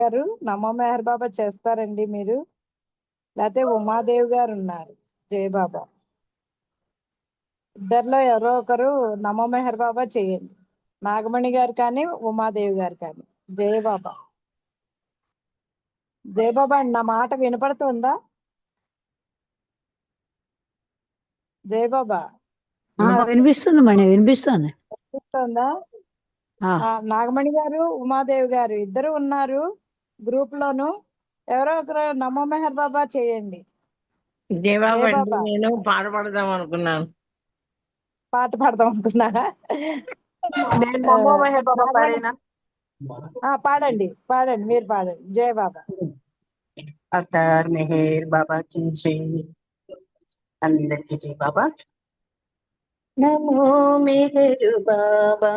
గారు నమో మెహర్ బాబా చేస్తారండి మీరు, లేకపోతే ఉమాదేవి గారు ఉన్నారు జయబాబా. ఇద్దరిలో ఎవరో ఒకరు నమో మెహర్ బాబా చేయండి. నాగమణి గారు కానీ ఉమాదేవి గారు కానీ. జయబాబా. జయబాబా అండి, నా మాట వినపడుతుందా? జయబాబా వినిపిస్తుంది మణి, వినిపిస్తుంది. వినిపిస్తుందా? నాగమణి గారు ఉమాదేవి గారు ఇద్దరు ఉన్నారు గ్రూప్ లోను. ఎవరో ఒకరు నమో మెహర్ బాబా చేయండి. జయబాబా అండి, జయబాబా నేను పాట పాడదాం అనుకున్నాను. పాట పాడదాం అనుకున్నారా? నేను నమో మెహర్ బాబా పాడేనా? పాడండి పాడండి, మీరు పాడండి. జయ బాబా. అవతార్ మెహర్ బాబా की जय. అందరికీ జై బాబా. నమో మెహర్ బాబా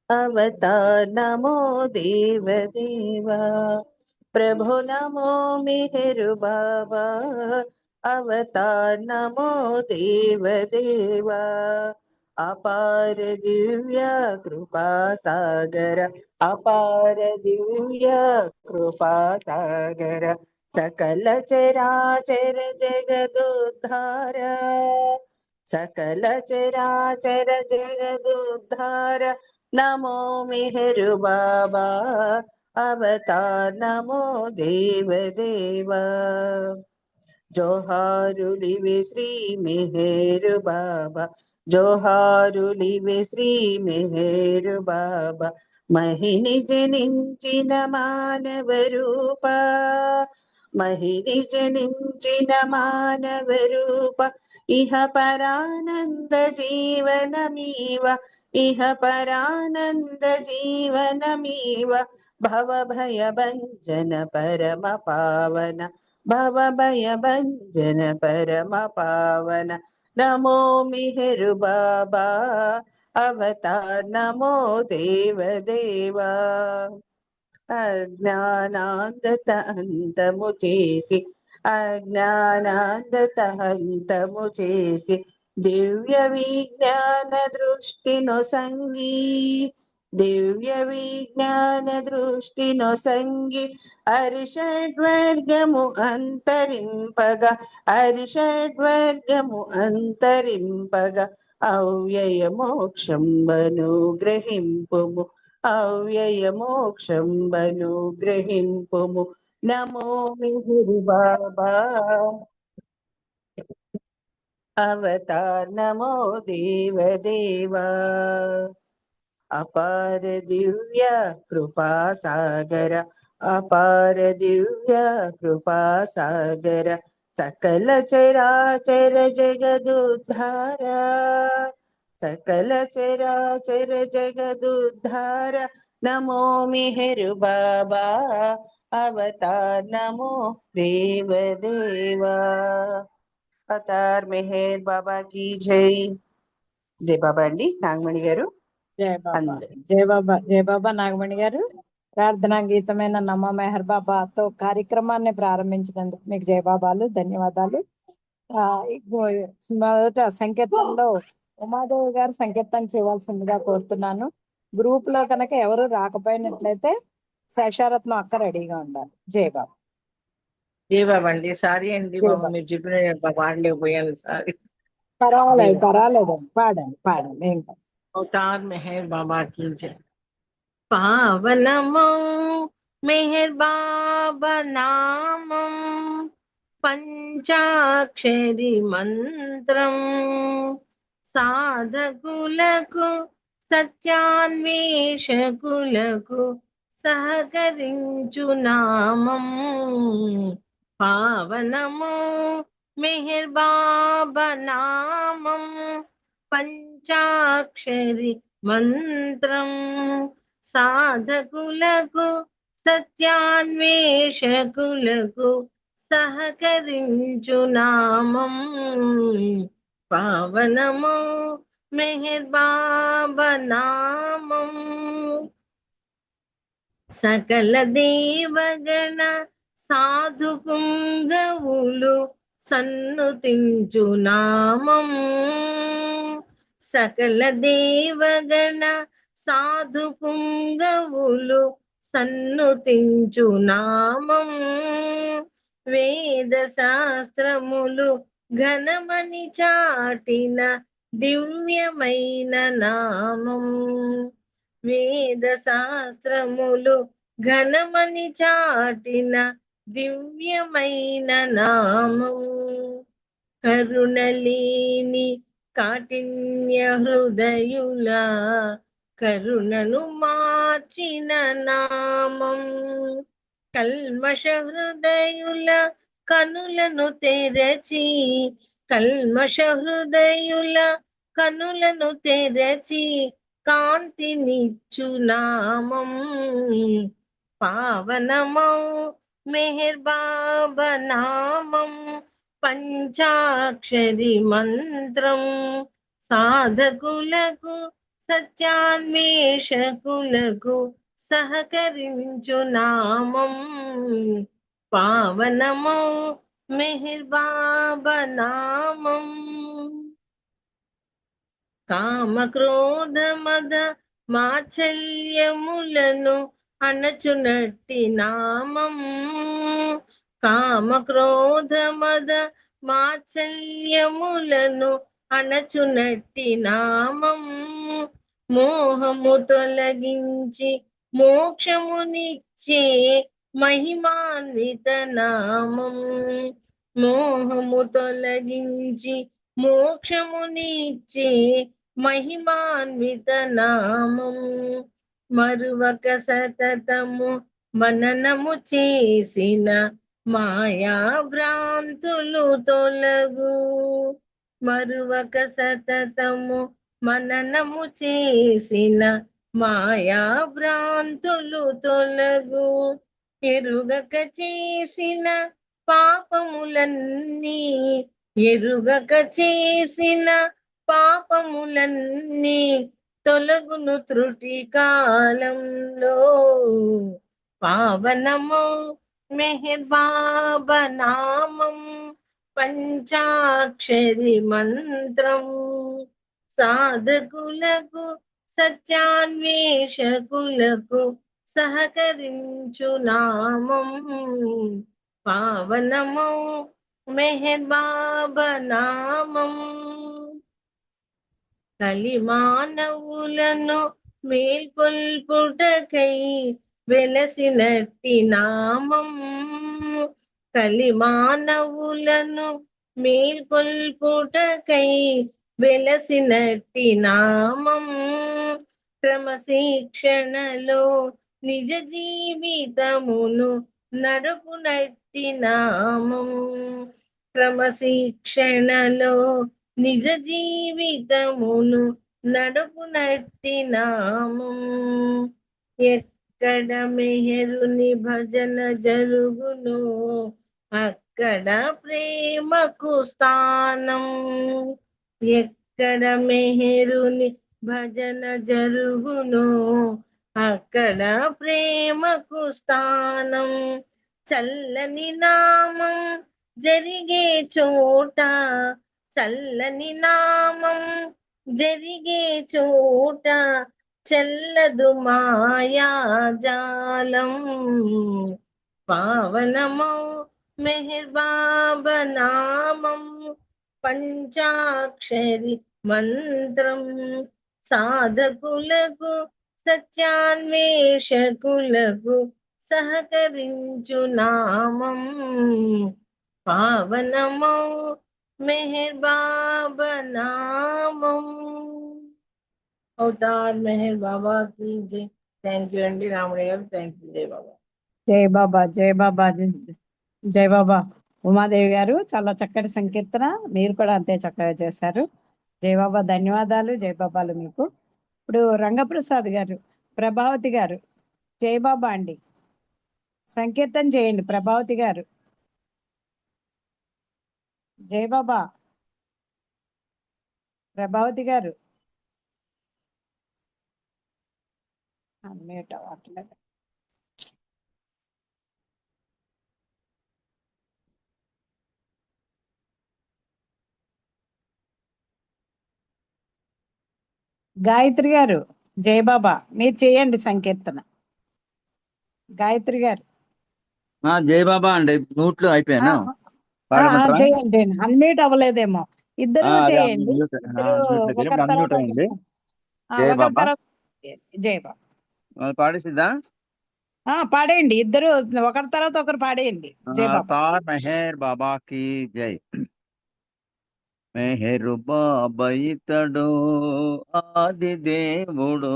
అవతార్ నమో దేవ దేవా. ప్రభు నమో మెహర్ బాబా అవతార్ నమో దేవ దేవా. అపార దివ్య కృపా సాగర, అపార దివ్య కృపా సాగర, సకల చరాచర జగదుద్ధార, సకల చరాచర జగదుద్ధార. నమో మెహరు బాబా అవతార్ నమో దేవ దేవా. జోహారులివే శ్రీ మెహరు బాబా, జోహారులివే శ్రీ మెహరు బాబా. మహిని జనించిన మానవ రూప, మహిని జనించిన మానవ రూప. ఇహ పరానంద జీవనమీవ, ఇహ పరానంద జీవనమీవ. భవ భయ భంజన పరమ పావన, భవ భయ భంజన పరమ పావన. నమో మెహరు బాబా అవతార్ నమో దేవ దేవా. అజ్ఞానాంధత అంతము చేసి, అజ్ఞానాంధత అంతము చేసి, దివ్య విజ్ఞాన దృష్టి నొసంగి, దివ్య విజ్ఞాన దృష్టి నొసంగి. అరిషడ్వర్గము అంతరింపగా, అరిషడ్వర్గము అంతరింపగా. అవ్యయ మోక్షంబను గ్రహింపుము, అవ్యయ మోక్షంబను గ్రహింపుము. నమో మెహరు బాబా అవతార్ నమో దేవ దేవా. అపార దివ్య కృపా సాగర, అపార దివ్య కృపా సాగర, సకల చరాచర జగదుద్ధార, సకల చరాచర జగదుద్ధార. నమో మెహరు బాబా అవతార్ నమో దేవ దేవా. అవతార్ మెహర్ బాబా की జై. జై బాబా అండి. నాగమణి గారు. జయ బాబా. జయ బాబా. జయ బాబా. నాగమణి గారు ప్రార్థనా గీతమైన నమో మెహర్ బాబాతో కార్యక్రమాన్ని ప్రారంభించినందుకు మీకు జయబాబాలు, ధన్యవాదాలు. మొదట సంకీర్తనలో ఉమాదేవి గారు సంకీర్తన చేయవలసిందిగా కోరుతున్నాను. గ్రూప్ లో కనుక ఎవరు రాకపోయినట్లయితే శేషారత్నం అక్క రెడీగా ఉండాలి. జయ బాబా. జై బాబా అండి. సారీ అండి బాబు, మీరు చెప్పిన పాడలేకపోయాను. సారీ. పర్వాలేదు పర్వాలేదు, పాడండి పాడండి. ఏం కాదు. అవతార్ మెహర్ బాబా की जय. పావనమో మెహర్ బాబా నామం, పంచాక్షరి మంత్రం. సాధకులకు సత్యాన్వేషకులకు సహకరించు నామం. పావనమో మెహర్ బాబా నామం, పంచాక్షరి మంత్రం. సాధకులకు సత్యాన్వేషకులకు సహకరించు నామం. పావనమో మెహర్ బాబా నామం. సకల దేవగణ సాధు పుంగవులు సన్నుతించు నామం. సకల దేవగణ సాధు పుంగవులు సన్నుతించు నామం వేద శాస్త్రములు ఘనమని చాటిన దివ్యమైన నామం వేద శాస్త్రములు ఘనమని చాటిన దివ్యమైన నామం కరుణలేని కాఠిన్య హృదయుల కరుణను మార్చిన నామం కల్మష హృదయుల కనులను తెరచి కల్మష హృదయుల కనులను తెరచి కాంతినిచ్చు నామం పావనమౌ మెహర్ బాబా నామం పంచాక్షరి మంత్రం సాధకులకు సత్యాన్వేషకులకు సహకరించు నామం పావనమౌ మెహర్ బాబా నామం కామ క్రోధ మద మాచల్యములను అణచునట్టి నామం కామ క్రోధ మద మాచల్యములను అణచునట్టి నామం మోహము తొలగించి మోక్షమునిచ్చే మహిమాన్విత నామం మోహము తొలగించి మోక్షమునిచ్చే మహిమాన్విత నామం మరువక సతతము మననము చేసిన మాయా భ్రాంతులు తొలగు మరువక సతతము మననము చేసిన మాయా భ్రాంతులు తొలగు ఎరుగక చేసిన పాపములన్నీ ఎరుగక చేసిన పాపములన్నీ తొలగును త్రుటి కాలంలో పావనము మెహర్ బాబా నామం పంచాక్షరి మంత్రం సాధకులకు సత్యాన్వేషకులకు సహకరించు నామం పావనము మెహర్ బాబా నామం కలి మానవులను మేల్కొల్పుటకై వెలసినట్టి నామం కలి మానవులను మేల్కొల్పుటకై వెలసినట్టి నామం క్రమశిక్షణలో నిజ జీవితమును నడుపునట్టి నామం క్రమశిక్షణలో నిజ జీవితమును నడుపునట్టి నామం ఎక్కడ మెహరుని భజన జరుగును అక్కడ ప్రేమకు స్థానం ఎక్కడ మెహరుని భజన జరుగును అక్కడ ప్రేమకు స్థానం చల్లని నామం జరిగే చోట చల్లని నామం జరిగే చోట చెల్లదు మాయాజాలం పావనమౌ మెహర్ బాబా నామం పంచాక్షరి మంత్రం సాధకులకు సత్యాన్వేషకులకు సహకరించు నామం పావనమౌ మెహర్ బాబా నామం అవతార్ మెహర్ బాబా की जय థ్యాంక్ యూ అండి రాముడి గారు థ్యాంక్ యూ జై బాబా జై బాబా జై బాబా జై బాబా ఉమాదేవి గారు చాలా చక్కటి సంకీర్తన మీరు కూడా అంతే చక్కగా చేశారు జై బాబా ధన్యవాదాలు జై బాబాలు మీకు ఇప్పుడు రంగప్రసాద్ గారు ప్రభావతి గారు జై బాబా అండి సంకీర్తన చేయండి ప్రభావతి గారు జై బాబా ప్రభావతి గారు అన్మ్యూట్ అవ్వట్లేదు గాయత్రి గారు జై బాబా మీరు చేయండి సంకీర్తన గాయత్రి గారు. జై బాబా అండి. నోట్లు ఆ, అయిపోయాను. ఆ, పాడమంటారా? చేయండి చేయండి. అన్మ్యూట్ అవ్వలేదేమో. ఇద్దరు అదే చేయండి. అన్మ్యూట్ ఇద్దరు అన్మ్యూట్ ఒకరి అన్మ్యూట్ తర్వాత అయింది. ఒకరు. జై ఒకరి బాబా తర్వాత జై బాబా. పాడేసిద్దా? పాడేయండి. ఇద్దరు ఒకరి తర్వాత ఒకరు పాడేయండి. జై బాబా. తార్ మెహర్ బాబా की జై. మెహరు బాబా ఇతడు ఆది దేవుడు,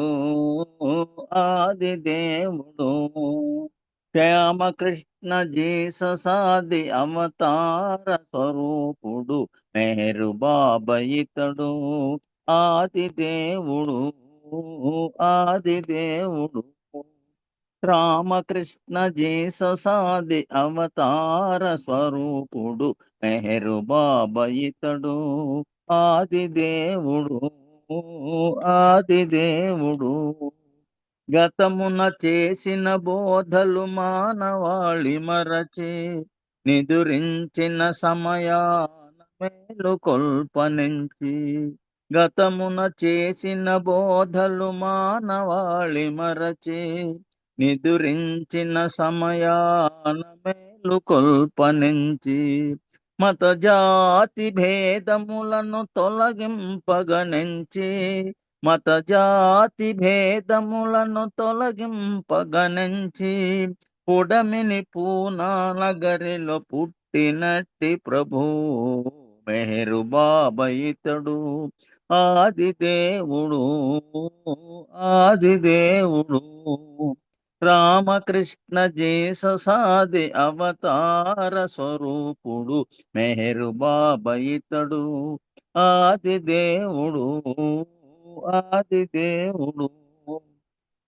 ఆది దేవుడు. శ్యామకృష్ణ జీససాది అవతార స్వరూపుడు. మెహరు బాబా ఇతడు ఆది దేవుడు, ఆది దేవుడు. రామకృష్ణ జీససాది అవతార స్వరూపుడు. మెహరు బాబా ఇతడు ఆది దేవుడు, ఆది దేవుడు. గతమున చేసిన బోధలు మానవాళి మరచి, నిదురించిన సమయాన మేలుకొల్పనించి. గతమున చేసిన బోధలు మానవాళి మరచి, నిదురించిన సమయాన మేలుకొల్పనించి. మత జాతి భేదములను తొలగింపగనించి, మత జాతి భేదములను తొలగింపగనించి. పుడమిని పూనా నగరిలో పుట్టినట్టి ప్రభు. మెహరు బాబా ఇతడు ఆది దేవుడు, ఆది దేవుడు. రామకృష్ణ జీససాది అవతార స్వరూపుడు. మెహరు బాబా ఇతడు ఆది దేవుడు, ఆది దేవుడు.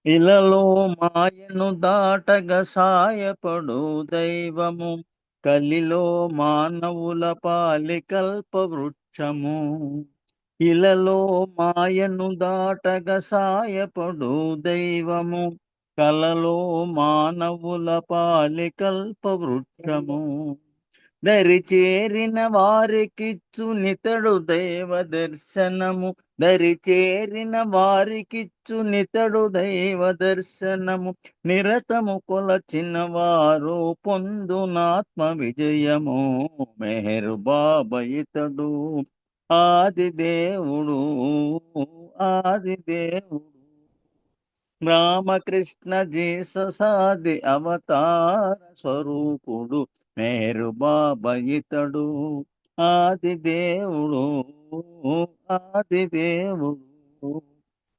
ఇలలో మాయను దాటగ సాయపడు దైవము, కలిలో మానవుల పాలి కల్ప వృక్షము. ఇలలో మాయను దాటగ సాయపడు దైవము, కలలో మానవుల పాలి కల్ప వృక్షము. దరి చేరిన వారికిచ్చు నితడు దైవ దర్శనము, దరి చేరిన వారికిచ్చు నితడు దైవ దర్శనము. నిరతము కొలచిన వారు పొందునాత్మ విజయము. మెహరు బాబా ఇతడు ఆది దేవుడు, ఆది దేవుడు. రామకృష్ణ జీససాది అవతార స్వరూపుడు. మెహరు బాబా ఇతడు ఆది దేవుడు, ఆది దేవుడు.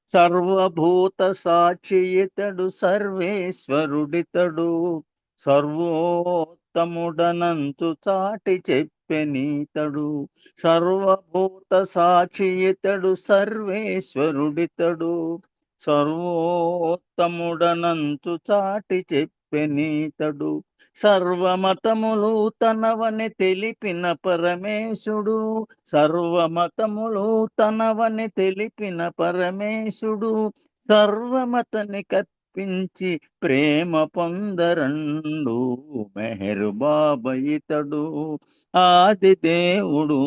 సర్వభూత సాక్షి ఇతడు సర్వేశ్వరుడితడు, సర్వోత్తముడనంతు చాటి చెప్పెనీతడు. సర్వభూత సాక్షి ఇతడు సర్వేశ్వరుడితడు, సర్వోత్తముడనంతు చాటి చెప్పెనీతడు. సర్వమతములు తనవని తెలిపిన పరమేశుడు, సర్వమతములు తనవని తెలిపిన పరమేశుడు. సర్వమతని కప్పించి ప్రేమ పొందరండు. మెహరు బాబా ఇతడు ఆది దేవుడు,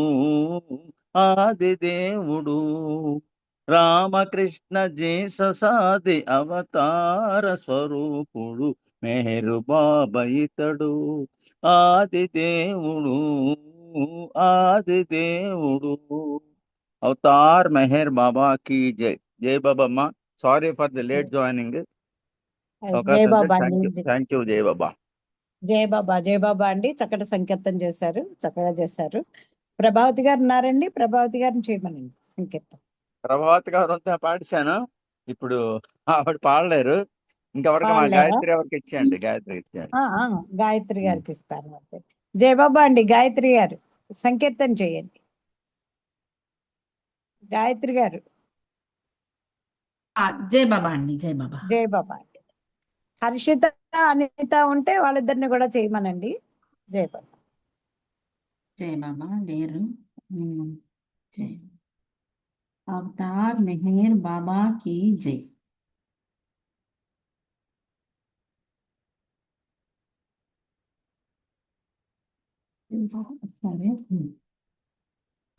ఆది దేవుడు. రామకృష్ణ జీససాది అవతార స్వరూపుడు. మెహరు బాబా ఇతడు ఆది దేవుడు, ఆది దేవుడు. అవతార్ మెహర్ బాబా की జై. జై బాబా అమ్మా. Sorry for the late joining. జై అవకాశం బాబా అండి. థ్యాంక్ యూ జై బాబా. జై బాబా. జై బాబా అండి. చక్కటి సంకీర్తన చేశారు, చక్కగా చేశారు. ప్రభావతి గారు ఉన్నారండి. ప్రభావతి గారిని చేయమనండి సంకీర్తన. ప్రభావత్ గారు అంతా పాడిశాను. ఇప్పుడు ఆవిడ పాడలేరు. ఇంకెవరికి మా పాడలేరా? గాయత్రి ఎవరికి ఇచ్చేయండి. గాయత్రి ఇచ్చేయండి. గాయత్రి గారికి ఇస్తారు. జై బాబా అండి. గాయత్రి గారు సంకీర్తన చేయండి. గాయత్రి గారు. జై బాబా అండి. జై బాబా. జై బాబా అండి. హర్షిత, అనిత ఉంటే వాళ్ళిద్దరిని కూడా చేయమనండి. జై బాబా. జై బాబా లేరు. జై అవతార్ మెహర్ బాబా की జై. సరే.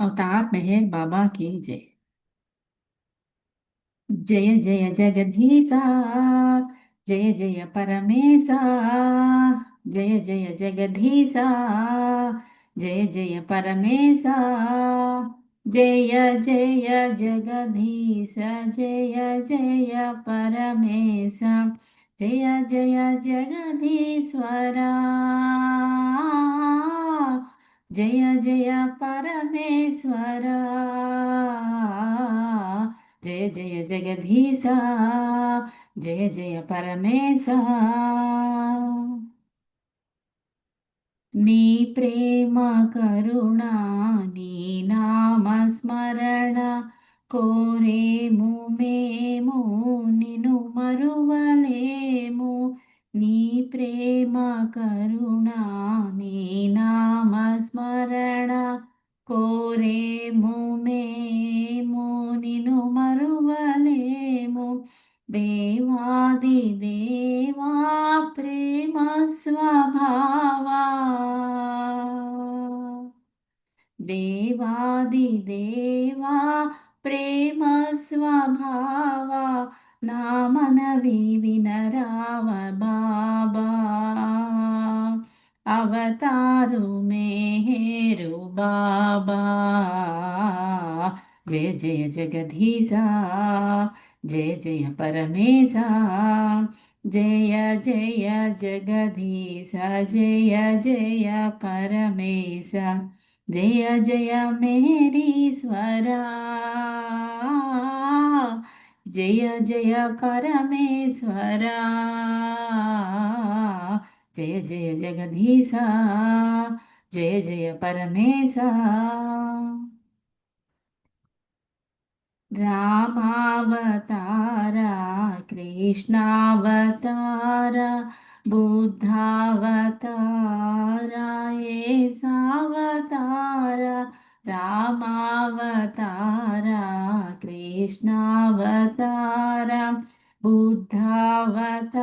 అవతార్ మెహర్ బాబా की జై. జయ జయ జగదీశ జయ జయ పరమేశా, జయ జయ జగదీశా, జయ జయ పరమేశా, జయ జయ జగదీశ, జయ జయ పరమేశ, జయ జయ జగదీశ్వరా, జయ జయ పరమేశ్వరా, జయ జయ జగదీశ, జయ జయ పరమేశ. నీ ప్రేమ కరుణ, నీ నామస్మరణ కోరేము మేము, నిన్ను మరువలేము. నీ ప్రేమ కరుణ, నీ నామస్మరణ కోరేము మేము, నిన్ను మరువలేము. దేవాది దేవా ప్రేమ స్వభావా, దేవాది దేవా ప్రేమ స్వభావా, నా మనవి వినరావ బాబా. అవతారు మేరు బాబా, జయ జయ జగదీశా, జయ జయ పరమేశ, జయ జయ జగదీశ, జయ జయ పరమేశ, జయ జయ మేరీశ్వరా, జయ జయ పరమేశ్వరా, జయ జయ జగదీశ, జయ జయ పరమేశ. రామావతార, కృష్ణావతార, బుద్ధావతార, యేసావతార. రామావతార, కృష్ణావతార, బుద్ధావతార,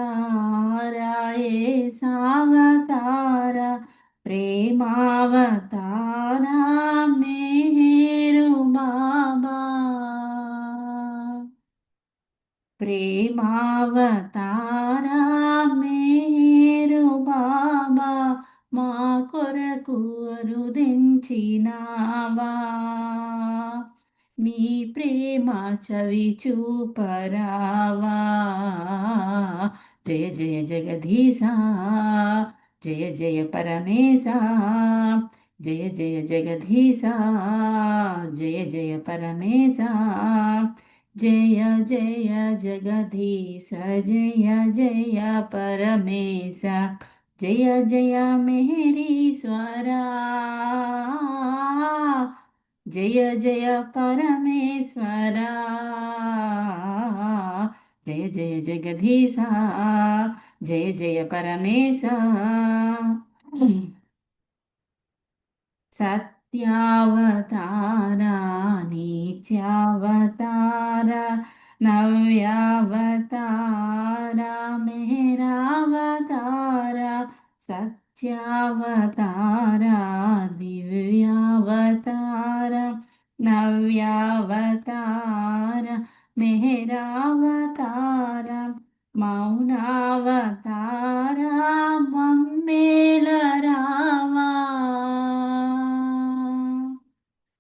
యేసావతార, ప్రేమావతార మేరు బాబా. ప్రేమావతార మేరు బాబా, మా కొరకు అరుదించినావా. నీ ప్రేమ చవి చూపరావా. జయ జయ జగదీశ, జయ జయ పరమేశ, జయ జయ జగదీశ, జయ జయ పరమేశ, జయ జయ జగదీశ, జయ జయ పరమేశ, జయ జయ మేరీశ్వరా, జయ జయ పరమేశ్వరా, జయ జయ జగదీశ, జయ జయ పరమేశ. సత్యావతార, నిత్యావతార, నవ్యావతార, మేరావతార. సత్యావతార, దివ్యావతార, నవ్యావతార, మేరావతార, మౌనావతార, మమ్మేల రావా.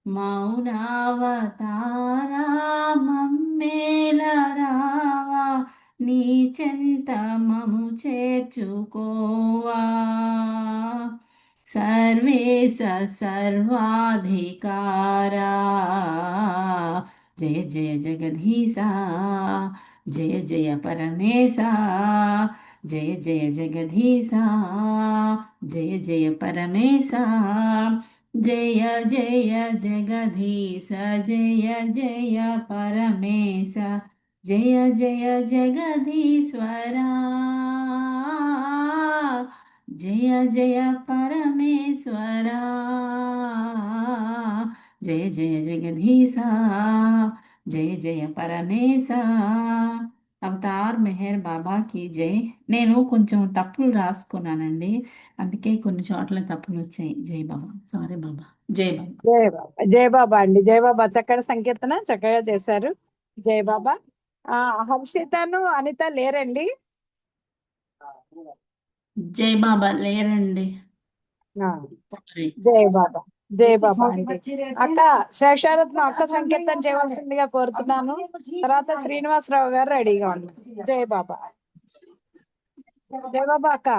మౌనావతార మమ్మేల రావా, నీ చెంత మము చేర్చుకోవా. సర్వేశ సర్వాధికారా, జయ జయ జగదీశ, జయ జయ పరమేశ, జయ జయ జగదీశ, జయ జయ పరమేశ, జయ జయ జగదీశ, జయ జయ పరమేశ, జయ జయ జగదీశ్వరా, జయ జయ పరమేశ్వరా, జయ జయ జగదీశ, జయ జయ పరమేశ. అవతార్ మెహర్ బాబాకి జై. నేను కొంచెం తప్పులు రాసుకున్నానండి, అందుకే కొన్ని చోట్ల తప్పులు వచ్చాయి. జై బాబా, సారీ బాబా. జై బాబా. జయ బాబా, జయ బాబా అండి, జయ బాబా. చక్కటి సంకీర్తన చక్కగా చేశారు. జయ బాబా. హర్షితను అనిత లేరండి. జై బాబా లేరండి. ఆ, సారీ. జై బాబా. జై బాబా అండి. అక్క శేషారత్నం అక్క సంకీర్తన చేయవలసిందిగా కోరుతున్నాను. తర్వాత శ్రీనివాసరావు గారు రెడీగా ఉన్నారు. జై బాబా. జై బాబా అక్క.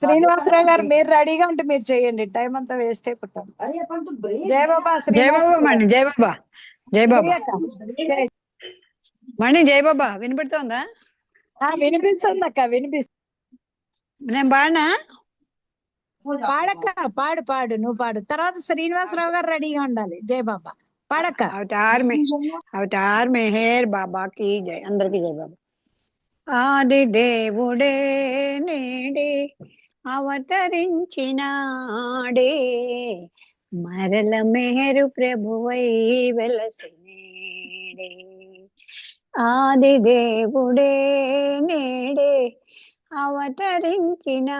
శ్రీనివాసరావు గారు మీరు రెడీగా ఉంటే మీరు చేయండి, టైం అంతా వేస్ట్ అయిపోతాం. జై బాబా జై బాబా శ్రీనివాసరావు మణి, గారు. జై బాబా, జై బాబా అక్క. జై. మణి, జై బాబా వినపడుతోందా? వినిపిస్తుంది అక్క, వినిపిస్తుంది. నేను బాడినా? పాడక్క, పాడు పాడు, నువ్వు పాడు. తర్వాత శ్రీనివాసరావు గారు రెడీగా ఉండాలి. జై బాబా పాడక్క. అవతార్ మెహర్ బాబాకి జై. అందరికి జై బాబా. ఆది దేవుడే నేడే అవతరించినాడే, మరల మెహరు ప్రభువై వెలసినేడే. ఆది దేవుడే నేడే అవతరించినాడే,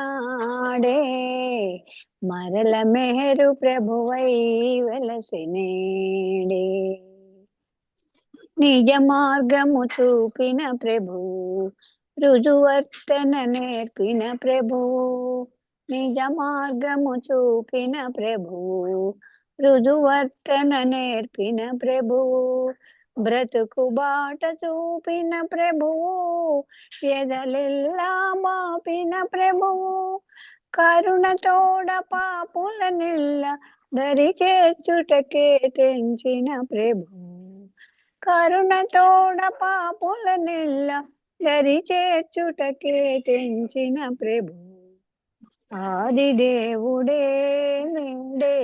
మరల మెహరు ప్రభువై వెలసినేడే. నిజ మార్గము చూపిన ప్రభువు, రుజువర్తన నేర్పిన ప్రభువు. నిజ మార్గము చూపిన ప్రభువు, రుజువర్తన నేర్పిన ప్రభువు. బ్రతుకు బాట చూపిన ప్రభువు, ఎదలెల్లా మాపిన ప్రభువు. కరుణ తోడ పాపుల నిల్ల దరి చేర్చుటకే తెంచిన ప్రభువు. కరుణ తోడ పాపుల నిల్ల దరి చేర్చుటకే తెంచిన ప్రభు. ఆది దేవుడే నేడే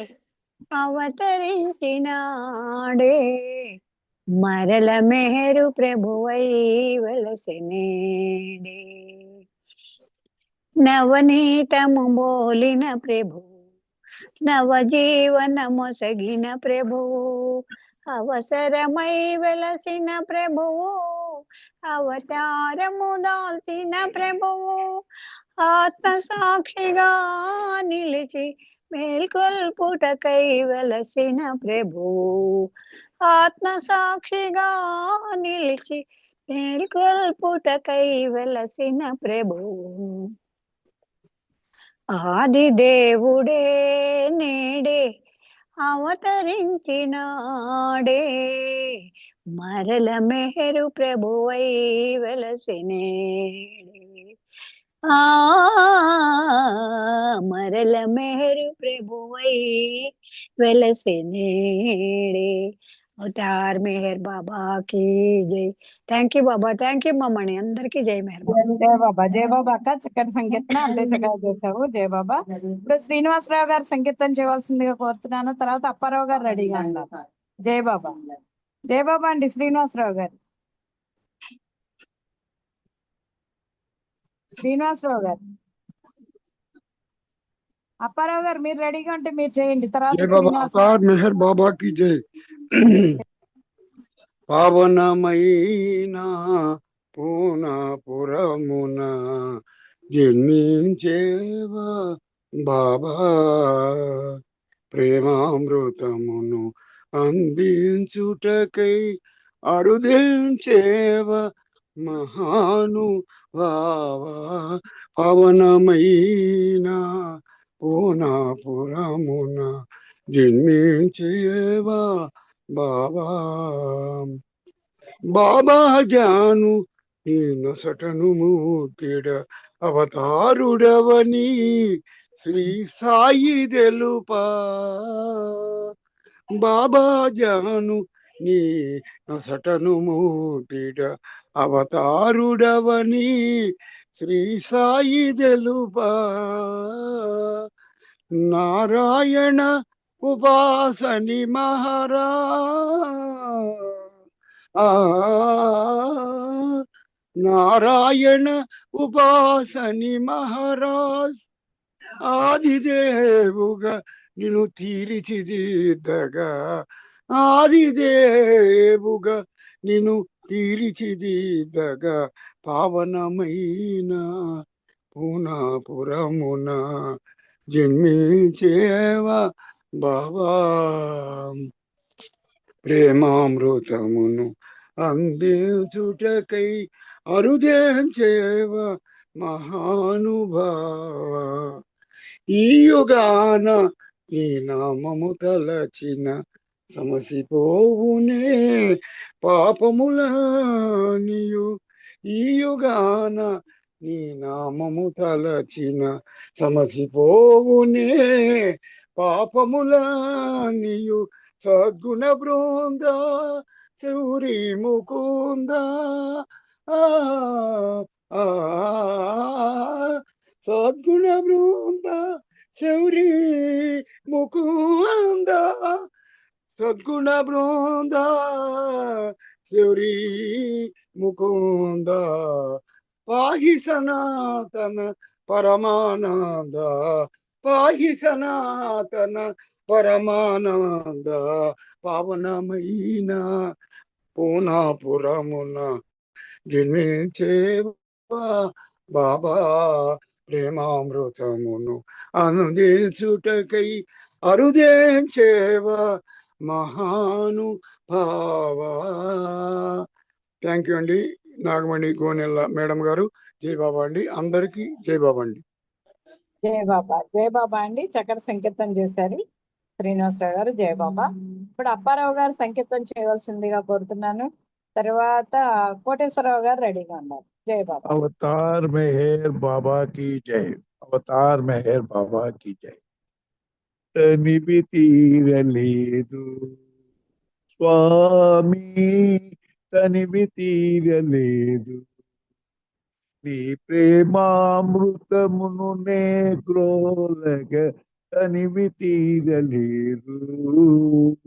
అవతరించినాడే, మరల మెహరు ప్రభువై వెలసినేడే. నవనీతము బోలిన ప్రభు, నవజీవన మొసగిన ప్రభువు. అవసరమై వెలసిన ప్రభువు, అవతారము దాల్చిన ప్రభువు. ఆత్మ సాక్షిగా నిలిచి మేల్కొల్పుటకై వెలసిన ప్రభువు. ఆత్మ సాక్షిగా నిలిచి మేల్కొల్పుటకై వెలసిన ప్రభువు. ఆది దేవుడే నేడే అవతరించినాడే, మరల మెహరు ప్రభువై వెలసినేడే. మరల మెహరు ప్రభువై వెలసినేడే. అవతార్ మెహర్ బాబాకి జై. Thank you Baba, thank you మమ్మని. అందరికీ జై మెహర్ బాబా. జై బాబా. జై బాబా అక్క, చక్కటి సంకీర్తన అంతే చక్కగా చేశావు. జై బాబా. ఇప్పుడు శ్రీనివాసరావు గారు సంకీర్తన చేయవలసిందిగా కోరుతున్నాను. తర్వాత అప్పారావు గారు రెడీగా ఉన్నారు. జై బాబా. జై బాబా అండి శ్రీనివాసరావు గారు. శ్రీనివాసరావు గారు. అప్పారావు గారు మీరు రెడీగా ఉంటే మీరు చేయండి. తర్వాత జై బాబా. శ్రీనివాసరావు. అవతార్ మెహర్ బాబాకి జై. పావనమైన పూనాపురమున జన్మించేవా బాబా, ప్రేమామృతమును అందించుటకై అరుదించేవా మహాను వావా. పావనమైన పూనాపురమున జన్మించేవా బాబా. బాబా జాను నీ నొసటను మూర్తిడ అవతారుడవని శ్రీ సాయి తెలుపా. బాబా జాను నీ నొసటను మూర్తిడ అవతారుడవని శ్రీ సాయి తెలుపా. నారాయణ ఉపాసని మహారా, నారాయణ ఉపాసని మహారాజ్. ఆదిదేవుగా నిన్ను తీర్చిదిద్దగా, ఆదిదేవుగా నిన్ను తీర్చిదిద్దగా, పావనమైన పూనాపురమున జన్మించేవా బాబా. ప్రేమామృతమును అందించుటకై అరుదేంచేవ మహానుభావ. ఈ యుగాన నీ నామము తలచిన సమసిపోవునే పాపములనియు. ఈ యుగాన నీ నామము తలచిన సమసిపోవునే పాపములనియు. సద్గుణ బృంద చౌరి ముకుంద ఆ ఆ సద్గుణ బృంద చౌరి ముకుంద సద్గుణ బృంద శౌరి ముకుంద పాహి సనాతన పరమానంద పాహి సనాతన పరమానంద పావనమైన పూనాపురమున జన్మించేవా బాబా ప్రేమామృతమును అందించుటకై అరుదేంచేవా మహాను భావ. థ్యాంక్ యూ అండి. నాగమణి గోనెల్ల మేడం గారు. జై బాబా అండి. అందరికీ జై బాబా అండి. జై బాబా అండి. చక్కటి సంకీర్తన చేశారు శ్రీనివాసరావు గారు. జై బాబా. ఇప్పుడు అప్పారావు గారు సంకీర్తన చేయవలసిందిగా కోరుతున్నాను. తర్వాత కోటేశ్వరరావు గారు రెడీగా ఉన్నారు. జై బాబా. अवतार मेहर बाबा की जय. अवतार मेहर बाबा की जय. तनिవి తీరలేదు స్వామి, తనివి తీరలేదు, నీ ప్రేమామృతమును నే గ్రోలగ తనివి తీరలేదు.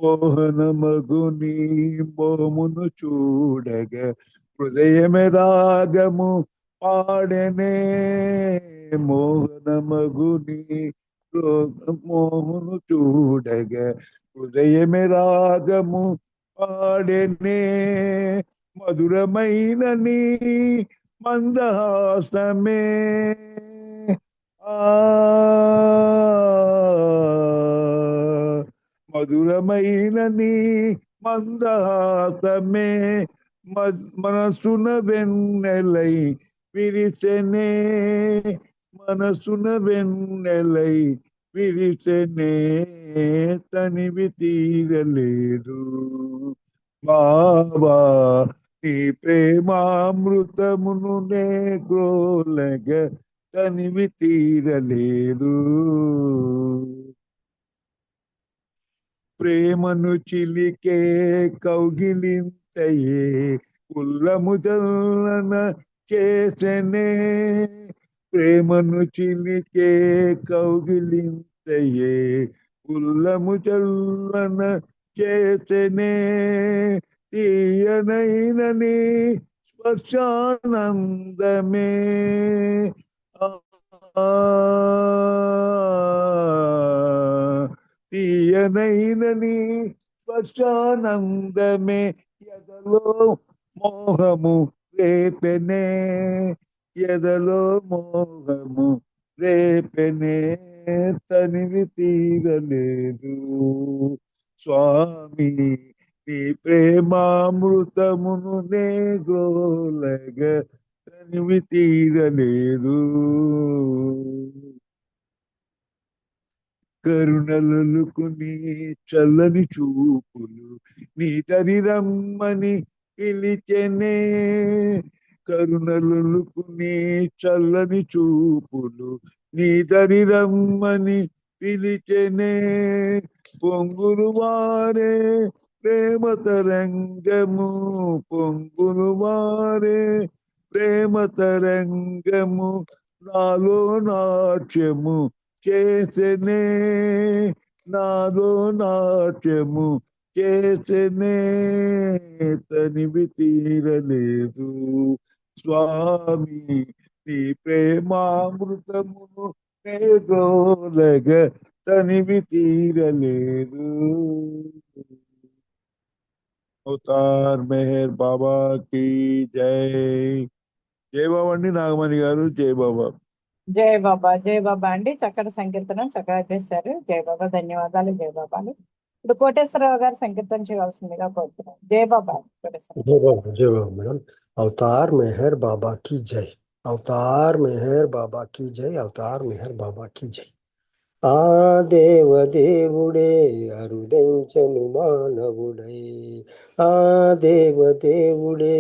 మోహనమగుని మోమును చూడగ హృదయమే రాగము పాడనే. మోహనమగుని మోమును చూడగ హృదయమే రాగము పాడనే. మధురమైన నీ మందహాసమే మధురమైన నీ మందహాసమే మనసున వెన్నెలై విరిసెనే. మనసున వెన్నెలై విరిసెనే, తనివి తీరలేదు బాబా. నీ ప్రేమామృతమును నే గ్రోలగ తనివి తీరలేదు. ప్రేమను చిలికే కౌగిలింతయే ఉల్లము జల్లన చేసెనే. ప్రేమను చిలికే కౌగిలింతయే ఉల్లము జల్లన చేసెనే. తీయనైనని స్పర్శానందమే తీయనైనని స్పర్శానందమే ఎదలో మోహము రేపెనే. ఎదలో మోహము రేపెనే, తనివి తీరలేదు స్వామి. నీ ప్రేమామృతమును నే గ్రోలగ తనివి తీరలేదు. కరుణలలుకుని చల్లని చూపులు నీ దరి రమ్మని పిలిచెనే. కరుణలలుకుని చల్లని చూపులు నీ దరి రమ్మని పిలిచెనే. పొంగులు వారే ప్రేమ తరంగము, పొంగులు వారే ప్రేమ తరంగము, నాలో నాట్యము చేసెనే. నాలో నాట్యము చేసెనే, తనివి తీరలేదు స్వామి. నీ ప్రేమామృతమును నే గ్రోలగ తనివి తీరలేదు. అవతార్ మెహర్ బాబా की జై. జై బాబా అండి. నాగమణి గారు. జై బాబా. జై బాబా అండి. చక్కటి సంకీర్తనం చక్కగా చేశారు. జై బాబా. ధన్యవాదాలు. జై బాబాలు. ఇప్పుడు కోటేశ్వరరావు గారు సంకీర్తన చేయవలసిందిగా కోరుతున్నాను. జయబాబా కోటేశ్వరరావు. जय बाबा मैडम। अवतार मेहर बाबा की जय। अवतार मेहर बाबा की जय। अवतार मेहर बाबा की जय। ఆ దేవదేవుడే అరుదెంచను మానవుడై, ఆ దేవదేవుడే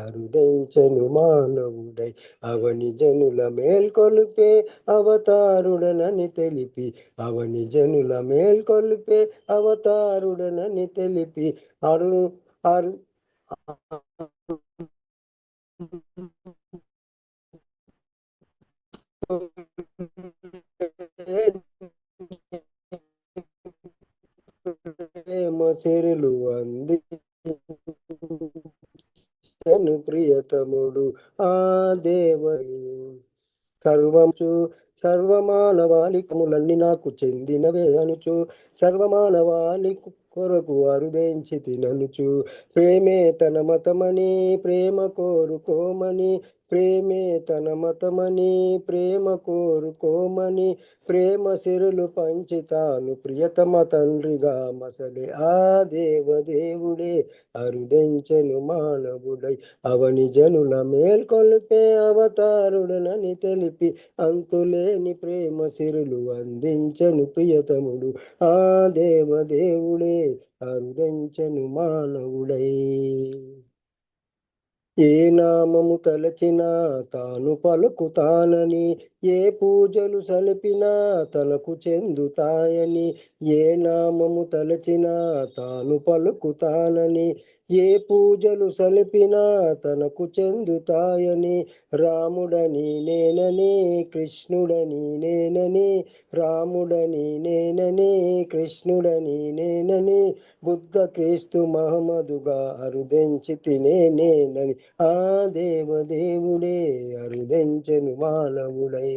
అరుదెంచను మానవుడై, అవని జనుల మేల్కొల్పే అవతారుడనని తెలిపి, అవని జనుల మేల్కొల్పే అవతారుడనని తెలిపి, అరు అరు ప్రేమసిరులు అందించెను ప్రియతముడు ఆ దేవని. సర్వమానవాళికములన్నీ నాకు చెందినవే అనుచు, సర్వమానవాళి కొరకు అరుదెంచి తిననుచు, ప్రేమే తన మతమని ప్రేమ కోరుకోమని, ప్రేమే తన మతమని ప్రేమ కోరుకోమని, ప్రేమ సిరులు పంచి తాను ప్రియతమ తండ్రిగా మసలే ఆ దేవదేవుడే అరుదెంచెను మానవుడై, అవని జనుల మేల్కొల్పే అవతారుడనని తెలిపి, అంతులేని ప్రేమ సిరులు అందించను ప్రియతముడు ఆ దేవదేవుడే అరుదెంచెను మానవుడై. ఏ నామము తలచినా తాను పలుకుతానని, ఏ పూజలు సలిపినా తనకు చెందుతాయని, ఏ నామము తలచినా తాను పలుకుతానని, ఏ పూజలు సలిపినా తనకు చెందుతాయని, రాముడని నేనని కృష్ణుడని నేనని, రాముడని నేనని కృష్ణుడని నేనని, బుద్ధ క్రీస్తు మహమ్మదుగా అరుదెంచి తినేనేనని, ఆ దేవదేవుడే అరుదెంచెను మానవుడై,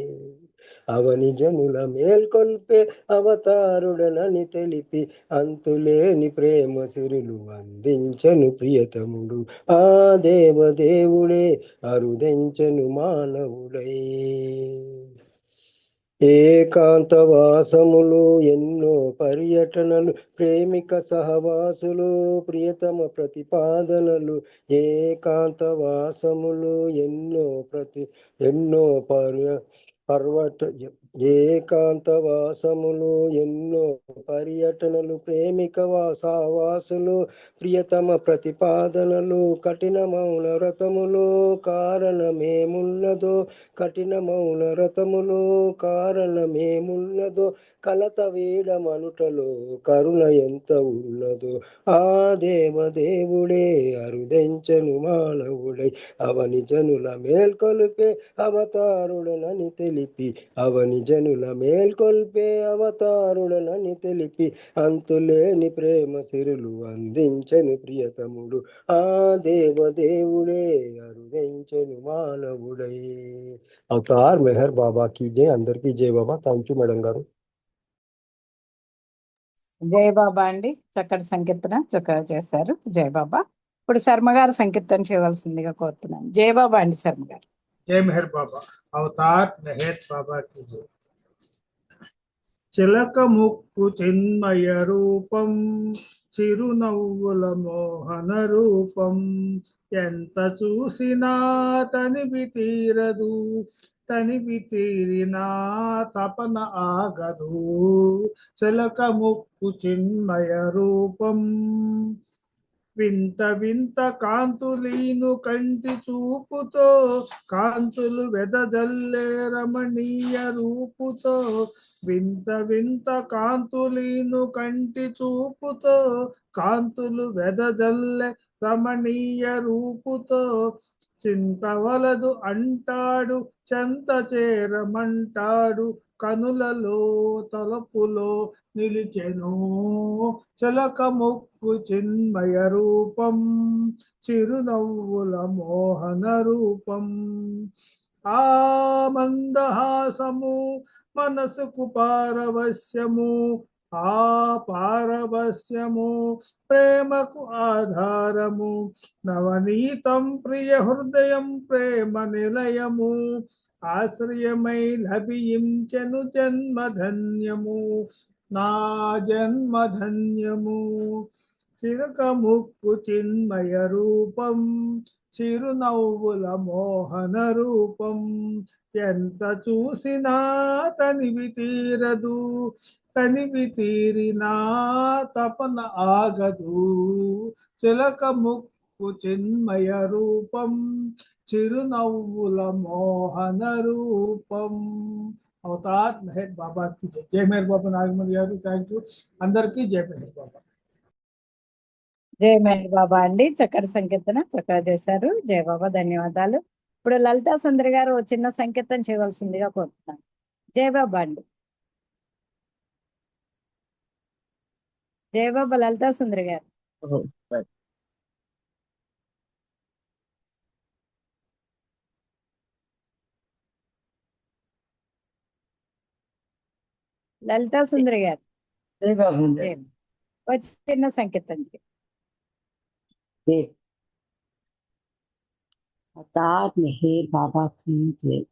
అవని జనుల మేల్కొల్పే అవతారుడనని తెలిపి, అంతులేని ప్రేమ సిరులు అందించను ప్రియతముడు ఆ దేవదేవుడే అరుదెంచెను మానవుడై. ఏకాంతవాసములు ఎన్నో పర్యటనలు, ప్రేమిక సహవాసులు ప్రియతమ ప్రతిపాదనలు, ఏకాంతవాసములు ఎన్నో ఏకాంతవాసములు ఎన్నో పర్యటనలు, ప్రేమిక సహవాసులు ప్రియతమ ప్రతిపాదనలు, కఠిన మౌన వ్రతములు కారణమేమున్నదో, కఠిన మౌన వ్రతములు కారణమేమున్నదో, కలత వీడమనుటలో కరుణ ఎంత ఉన్నదో, ఆ దేవదేవుడే అరుదెంచెను మానవుడై, అవని జనుల మేల్కొల్పే అవతారుడనని తెలిపి, అవని జనుల మేల్కొల్పే అవతారుడనని తెలిపి, అంతులేని ప్రేమ సిరులు అందించెను ప్రియతముడు ఆ దేవదేవుడే అరుదెంచెను మానవుడై. అవతార్ మెహర్ బాబా की जय। అందరికీ జై బాబా। థ్యాంక్ యూ మేడం గారు। జయబాబా అండి, చక్కటి సంకీర్తన చక్కగా చేశారు జయబాబా. ఇప్పుడు శర్మ గారు సంకీర్తన చేయవలసిందిగా కోరుతున్నాను. జయబాబా అండి శర్మ గారు. जय मेहर बाबा। अवतार मेहर बाबा की जय। చిలక ముక్కు చిన్మయ రూపం, చిరునవ్వుల మోహన రూపం, ఎంత చూసినా తనివి తీరదు, తనివి తీరినా తపన ఆగదు, చిలక ముక్కు చిన్మయ రూపం, వింత వింత కాంతులీను కంటి చూపుతో, కాంతులు వెదజల్లే రమణీయ రూపుతో, వింత వింత కాంతులీను కంటి చూపుతో, కాంతులు వెదజల్లే రమణీయ రూపుతో, చింతవలదు అంటాడు చెంత చేరమంటాడు, కనులలో తలపులో నిలిచెను, చిలక ముక్కు చిన్మయ రూపం, చిరునవ్వుల మోహన రూపం. ఆ మందహాసము మనసుకు పారవశ్యము, ఆ పారవశ్యము ప్రేమకు ఆధారము, నవనీతం ప్రియ హృదయం ప్రేమ నిలయము, ఆశ్రయమై లభించెను జన్మధన్యము, నా జన్మధన్యము. చిరకముక్కు చిన్మయ రూపం, చిరునవ్వుల మోహన రూపం. ఎంత చూసినా తనివి తీరదు, తనివి తీరినా తపన ఆగదు. చిలకముక్కు చిన్మయ రూపం, చిరునవ్వుల మోహన రూపం. అవతార్ మెహర్ బాబా కి జై. జై మెహర్ బాబా నాగమణి గారు, థ్యాంక్ యూ. అందరికీ జై మెహర్ బాబా. జై మహేష్ బాబా అండి, చక్కటి సంకీర్తన చక్కగా చేశారు. జై బాబా, ధన్యవాదాలు. ఇప్పుడు లలితా సుందరి గారు ఓ చిన్న సంకీర్తన చేయవలసిందిగా కోరుతున్నాను. జై బాబా అండి. జై బాబా లలితా సుందరి గారు. లలితా సుందరి గారు జై. ఓ చిన్న సంకీర్తన చేయండి. अवतार मेहर बाबा की जय।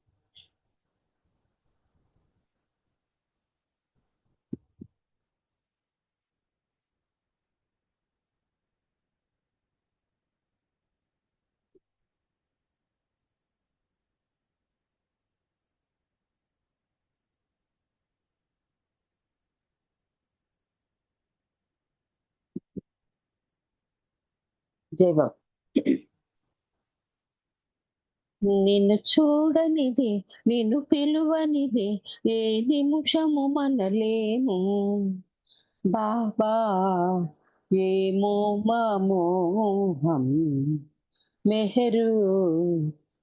జై బాబా. నిన్ను చూడనిదే, నిన్ను పిలువనిదే, ఏ నిమిషము మనలేము బాబా. ఏమో మా మోహం, మెహరు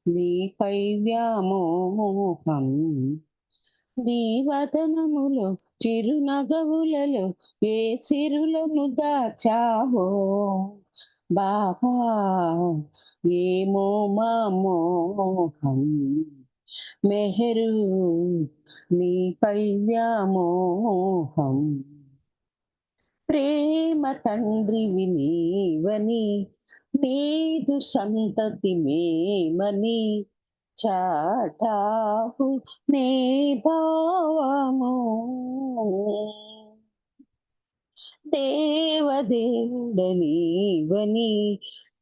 నీపై వ్యామోహం. నీ వదనములో చిరునగవులలో ఏ సిరులను దాచావో బాబా. ఏమో మా మోహం, మెహరు నీపై వ్యామోహం. ప్రేమ తండ్రివి నీవని, నీదు సంతతి మేమని చాటాహు నే భావము. దేవదేవుడనీవని,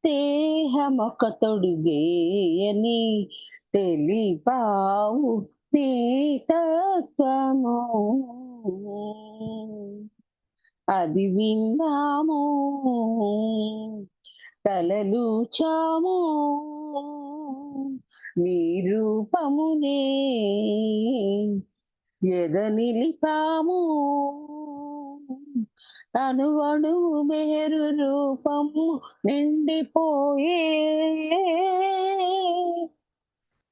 దేహమొక తొడుగేయని తెలిపావు నీ తత్వము. అది విన్నాము, తలలుచాము, నీ రూపమునే ఎద నిలిపాము. అణువణువు మెహరు రూపము నిండిపోయే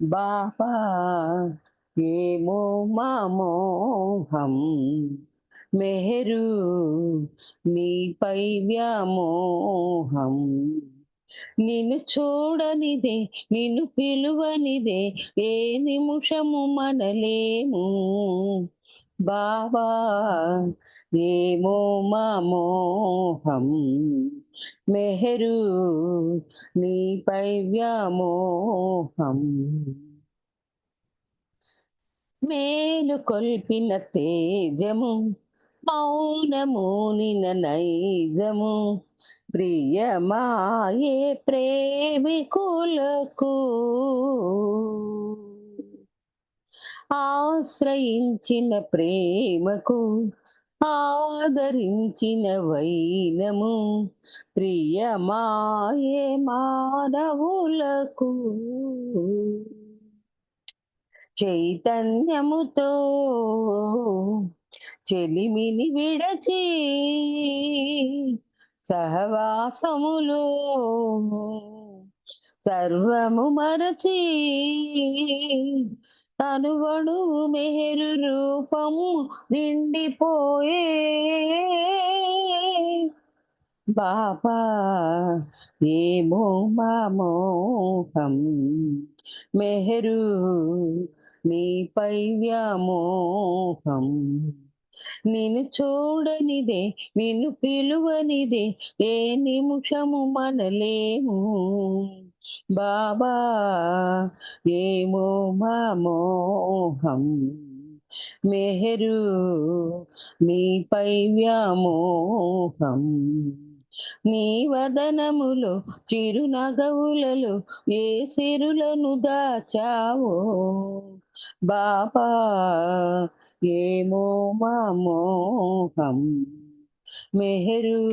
బాబా. ఏమో మా మోహం, మెహరు నీపై వ్యామోహం. నిన్ను చూడనిదే, నిన్ను పిలువనిదే, ఏ నిమిషము మనలేము బాబా. ఏమో మా మోహం, మెహరు నీపై వ్యామోహం. మేలు కొల్పిన తేజము, మౌనమూనిన నైజము, ప్రియమాయే ప్రేమికులకు. ఆశ్రయించిన ప్రేమకు ఆదరించిన వైనము, ప్రియమాయే మానవులకు. చైతన్యముతో చెలిమిని విడచి, సహవాసములో సర్వము మరచి, తనువణువు మెహరు రూపము నిండిపోయే బాబా. ఏమో మా మోహం, మెహరు నీపై వ్యామోహం. నిన్ను చూడనిదే, నిన్ను పిలువనిదే, ఏ నిమిషము మనలేము బాబా. ఏమో మా మోహం, మెహరు నీపై వ్యామోహం నీ వదనములో చిరునగవులలో ఏ సిరులను దాచావో బాబా ఏమో మా మోహం మెహరు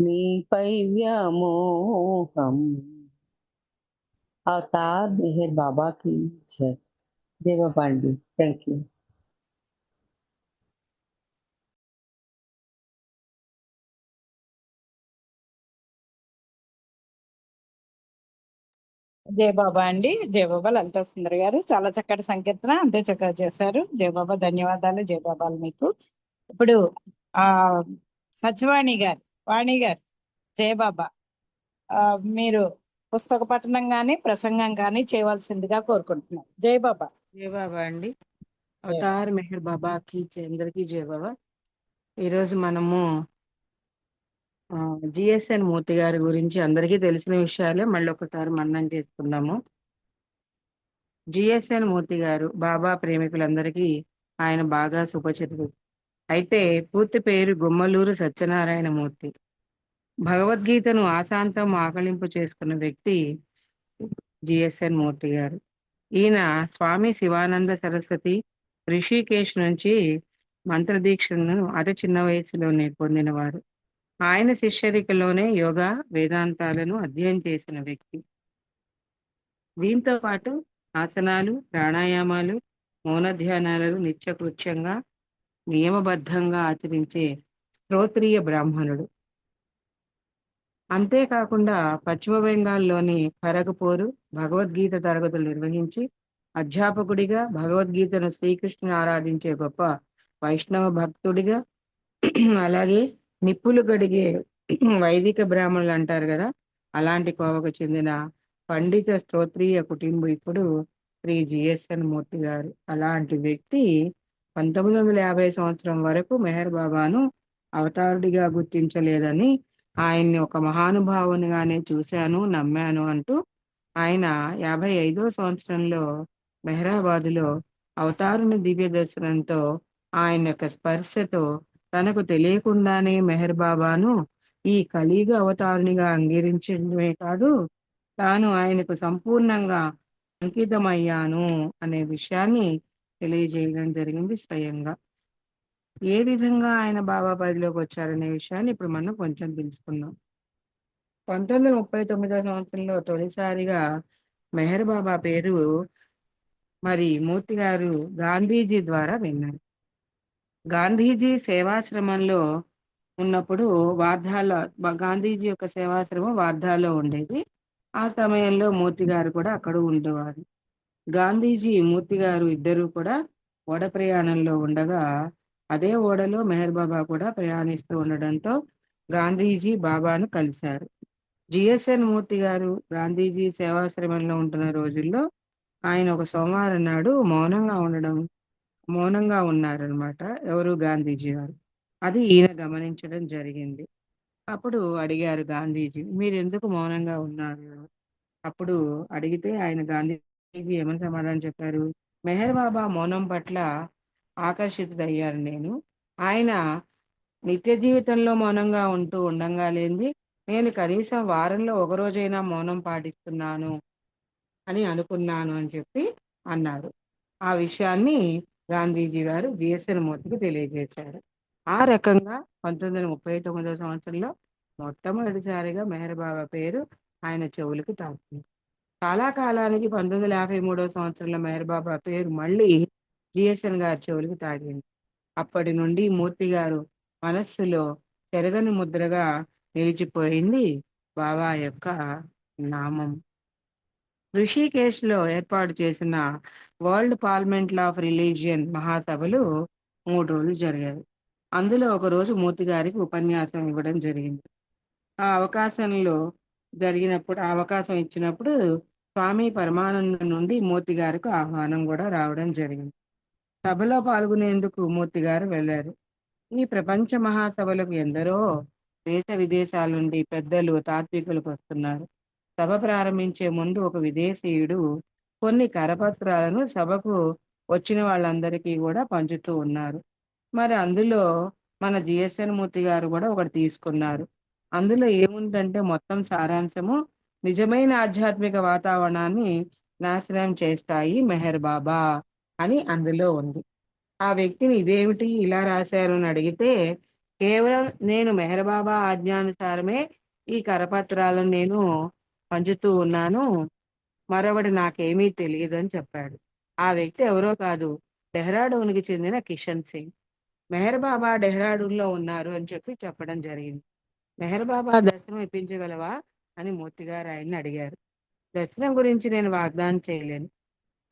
నీపై వ్యామోహం అవతార్ మెహర్ బాబా की जय देवा पांडे थैंक यू జయబాబా అండి. జయబాబా లలితా సుందర్ గారు చాలా చక్కటి సంకీర్తన అంతే చక్కగా చేశారు. జయబాబా ధన్యవాదాలు. జయబాబాలు మీకు. ఇప్పుడు ఆ సత్యవాణి గారు, వాణి గారు, జయబాబా మీరు పుస్తక పఠనం కానీ ప్రసంగం కానీ చేయవలసిందిగా కోరుకుంటున్నాం. జయబాబా. జై బాబా అండి. అవతార్ మెహర్ బాబాకి అందరికీ జై బాబా. ఈరోజు మనము జిఎస్ఎన్ మూర్తి గారి గురించి అందరికీ తెలిసిన విషయాలే మళ్ళీ ఒకసారి మననం చేసుకున్నాము. జిఎస్ఎన్ మూర్తి గారు బాబా ప్రేమికులందరికీ ఆయన బాగా సుపరిచితుడు. అయితే పూర్తి పేరు గుమ్మలూరు సత్యనారాయణ మూర్తి. భగవద్గీతను ఆశాంతం ఆకలింపు చేసుకున్న వ్యక్తి జిఎస్ఎన్ మూర్తి గారు. ఈయన స్వామి శివానంద సరస్వతి రిషికేశ్ నుంచి మంత్రదీక్షను అతి చిన్న వయసులోనే పొందినవారు. ఆయన శిష్యరికలోనే యోగా వేదాంతాలను అధ్యయనం చేసిన వ్యక్తి. దీంతో పాటు ఆసనాలు, ప్రాణాయామాలు, మౌన ధ్యానాలను నిత్యకృత్యంగా నియమబద్ధంగా ఆచరించే స్తోత్రీయ బ్రాహ్మణుడు. అంతేకాకుండా పశ్చిమ బెంగాల్లోని ఖరగ్పూర్ భగవద్గీత తరగతులు నిర్వహించి అధ్యాపకుడిగా, భగవద్గీతను శ్రీకృష్ణుని ఆరాధించే గొప్ప వైష్ణవ భక్తుడిగా, అలాగే నిప్పులు గడిగే వైదిక బ్రాహ్మణులు అంటారు కదా, అలాంటి కోవకు చెందిన పండిత స్తోత్రీయ కుటుంబీకుడు శ్రీ జిఎస్ఎన్ మూర్తి గారు. అలాంటి వ్యక్తి 1950 సంవత్సరం వరకు మెహర్ బాబాను అవతారుడిగా గుర్తించలేదని, ఆయన్ని ఒక మహానుభావునిగానే చూశాను, నమ్మాను అంటూ ఆయన 55వ సంవత్సరంలో మెహరాబాదులో అవతారుని దివ్య దర్శనంతో ఆయన యొక్క స్పర్శతో తనకు తెలియకుండానే మెహర్ బాబాను ఈ కలియుగ అవతారునిగా అంగీకరించడమే కాదు, తాను ఆయనకు సంపూర్ణంగా అంకితమయ్యాను అనే విషయాన్ని తెలియజేయడం జరిగింది స్వయంగా. ఏ విధంగా ఆయన బాబా పరిధిలోకి వచ్చారనే విషయాన్ని ఇప్పుడు మనం కొంచెం తెలుసుకుందాం. 1939వ సంవత్సరంలో తొలిసారిగా మెహర్ బాబా పేరు మరి మూర్తి గారు గాంధీజీ ద్వారా విన్నారు. గాంధీజీ సేవాశ్రమంలో ఉన్నప్పుడు వార్ధాలో, గాంధీజీ యొక్క సేవాశ్రమం వార్ధాలో ఉండేది. ఆ సమయంలో మూర్తి గారు కూడా అక్కడ ఉండేవారు. గాంధీజీ, మూర్తి గారు ఇద్దరు కూడా ఓడ ప్రయాణంలో ఉండగా అదే ఓడలో మెహర్ బాబా కూడా ప్రయాణిస్తూ ఉండడంతో గాంధీజీ బాబాను కలిశారు. జిఎస్ఎన్ మూర్తి గారు గాంధీజీ సేవాశ్రమంలో ఉంటున్న రోజుల్లో ఆయన ఒక సోమవారం నాడు మౌనంగా ఉన్నారనమాట. ఎవరు? గాంధీజీ గారు. అది ఈయన గమనించడం జరిగింది. అప్పుడు అడిగారు గాంధీజీ, మీరు ఎందుకు మౌనంగా ఉన్నారు? అప్పుడు అడిగితే ఆయన గాంధీజీ ఏమని సమాధానం చెప్పారు? మెహర్ బాబా మౌనం పట్ల ఆకర్షితుడయ్యారు నేను. ఆయన నిత్య జీవితంలో మౌనంగా ఉంటూ ఉండంగా లేనిది నేను కనీసం వారంలో ఒక రోజైనా మౌనం పాటిస్తున్నాను అని అనుకున్నాను అని చెప్పి అన్నారు. ఆ విషయాన్ని గాంధీజీ గారు జిఎస్ఎన్ మూర్తికి తెలియజేశారు. ఆ రకంగా 1939వ సంవత్సరంలో మొట్టమొదటిసారిగా మెహర్ బాబా పేరు ఆయన చెవులకు తాకింది. చాలా కాలానికి 1953వ సంవత్సరంలో మెహర్ బాబా పేరు మళ్ళీ జిఎస్ఎన్ గారి చెవులకు తాకింది. అప్పటి నుండి మూర్తి గారు మనస్సులో చెరగని ముద్రగా నిలిచిపోయింది బాబా యొక్క నామం. రిషికేశ్ లో ఏర్పాటు చేసిన వరల్డ్ పార్లమెంట్ ఆఫ్ రిలీజియన్ మహాసభలు 3 రోజులు జరిగాయి. అందులో ఒక రోజు మూర్తి గారికి ఉపన్యాసం ఇవ్వడం జరిగింది. ఆ అవకాశం ఇచ్చినప్పుడు స్వామి పరమానందం నుండి మూర్తి గారికి ఆహ్వానం కూడా రావడం జరిగింది. సభలో పాల్గొనేందుకు మూర్తి గారు వెళ్ళారు. ఈ ప్రపంచ మహాసభలకు ఎందరో దేశ విదేశాల నుండి పెద్దలు, తాత్వికులకు వస్తున్నారు. సభ ప్రారంభించే ముందు ఒక విదేశీయుడు కొన్ని కరపత్రాలను సభకు వచ్చిన వాళ్ళందరికీ కూడా పంచుతూ ఉన్నారు. మరి అందులో మన జిఎస్ఎన్ మూర్తి గారు కూడా ఒకటి తీసుకున్నారు. అందులో ఏముందంటే మొత్తం సారాంశము నిజమైన ఆధ్యాత్మిక వాతావరణాన్ని నాశనం చేస్తాయి మెహర్ బాబా అని అందులో ఉంది. ఆ వ్యక్తిని ఇదేమిటి ఇలా రాశారు అని అడిగితే, కేవలం నేను మెహర్ బాబా ఆజ్ఞానుసారమే ఈ కరపత్రాలను నేను పంచుతూ ఉన్నాను, మరొకటి నాకేమీ తెలియదు అని చెప్పాడు. ఆ వ్యక్తి ఎవరో కాదు, డెహ్రాడూన్కి చెందిన కిషన్ సింగ్. మెహర్ బాబా డెహ్రాడూన్లో ఉన్నారు అని చెప్పడం జరిగింది. మెహర్ బాబా దర్శనం ఇప్పించగలవా అని మూర్తి గారు ఆయన్ని అడిగారు. దర్శనం గురించి నేను వాగ్దానం చేయలేను,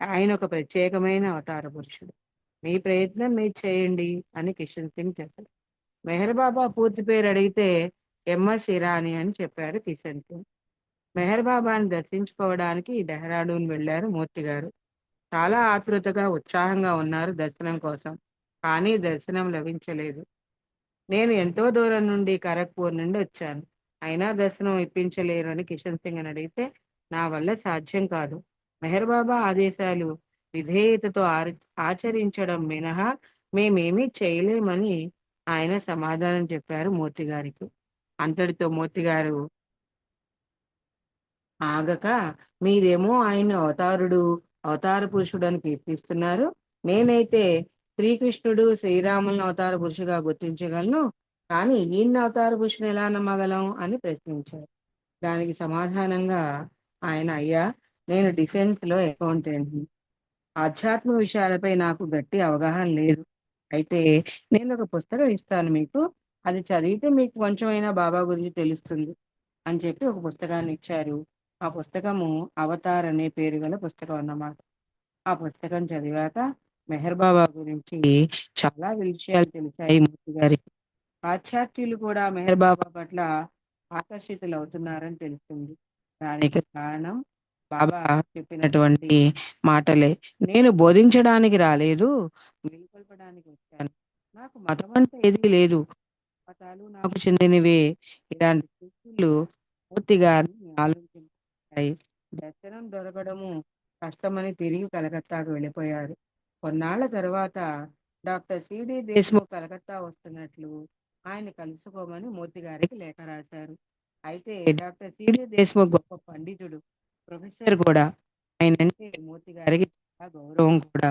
ఆయన ఒక ప్రత్యేకమైన అవతార పురుషుడు, మీ ప్రయత్నం మీరు చేయండి అని కిషన్ సింగ్ చెప్పారు. మెహర్ బాబా పూర్తి పేరు అడిగితే ఎంఎస్ ఇరానీ అని చెప్పారు కిషన్ సింగ్. మెహర్ బాబాని దర్శించుకోవడానికి డెహ్రాడూన్ వెళ్లారు మూర్తి గారు. చాలా ఆతృతగా ఉత్సాహంగా ఉన్నారు దర్శనం కోసం, కానీ దర్శనం లభించలేదు. నేను ఎంతో దూరం నుండి ఖరగ్పూర్ నుండి వచ్చాను, అయినా దర్శనం ఇప్పించలేరు అని కిషన్ సింగ్ అని అడిగితే, నా వల్ల సాధ్యం కాదు, మెహర్ బాబా ఆదేశాలు విధేయతతో ఆచరించడం మినహా మేమేమీ చేయలేమని ఆయన సమాధానం చెప్పారు మూర్తి గారికి. అంతటితో మూర్తి గారు ఆగక, మీరేమో ఆయన అవతార పురుషుడు అని కీర్తిస్తున్నారు, నేనైతే శ్రీకృష్ణుడు శ్రీరాములను అవతార పురుషుగా గుర్తించగలను, కానీ ఈయన అవతార పురుషుని ఎలా నమ్మగలం అని ప్రశ్నించారు. దానికి సమాధానంగా ఆయన, అయ్యా, నేను డిఫెన్స్ లో అకౌంటెంట్ని, ఆధ్యాత్మిక విషయాలపై నాకు గట్టి అవగాహన లేదు, అయితే నేను ఒక పుస్తకం ఇస్తాను మీకు, అది చదివితే మీకు కొంచెమైనా బాబా గురించి తెలుస్తుంది అని చెప్పి ఒక పుస్తకాన్ని ఇచ్చారు. ఆ పుస్తకము అవతార్ అనే పేరు గల పుస్తకం అన్నమాట. ఆ పుస్తకం చదివాక మెహర్ బాబా గురించి చాలా విషయాలు తెలిసాయి మూర్తి గారికి. పాశ్చాత్యులు కూడా మెహర్ బాబా పట్ల ఆకర్షితులు అవుతున్నారని తెలుస్తుంది. దానికి కారణం బాబా చెప్పినటువంటి మాటలే. నేను బోధించడానికి రాలేదు, మేల్కొల్పడానికి వచ్చాను. నాకు మతం అంటే ఏదీ లేదు, మతాలు నాకు చెందినవే. ఇలాంటి సూక్తులు పూర్తిగా ఆలోచించాయి. దర్శనం దొరకడము కష్టమని తిరిగి కలకత్తాకు వెళ్ళిపోయారు. కొన్నాళ్ల తర్వాత డాక్టర్ సిడి దేశ్ముఖ్ కలకత్తా వస్తున్నట్లు ఆయన కలుసుకోమని మూర్తి గారికి లేఖ రాశారు. అయితే డాక్టర్ సిడి దేశ్ముఖ్ గొప్ప పండితుడు, ప్రొఫెసర్ కూడా. ఆయన అంటే మూర్తి గారికి చాలా గౌరవం కూడా.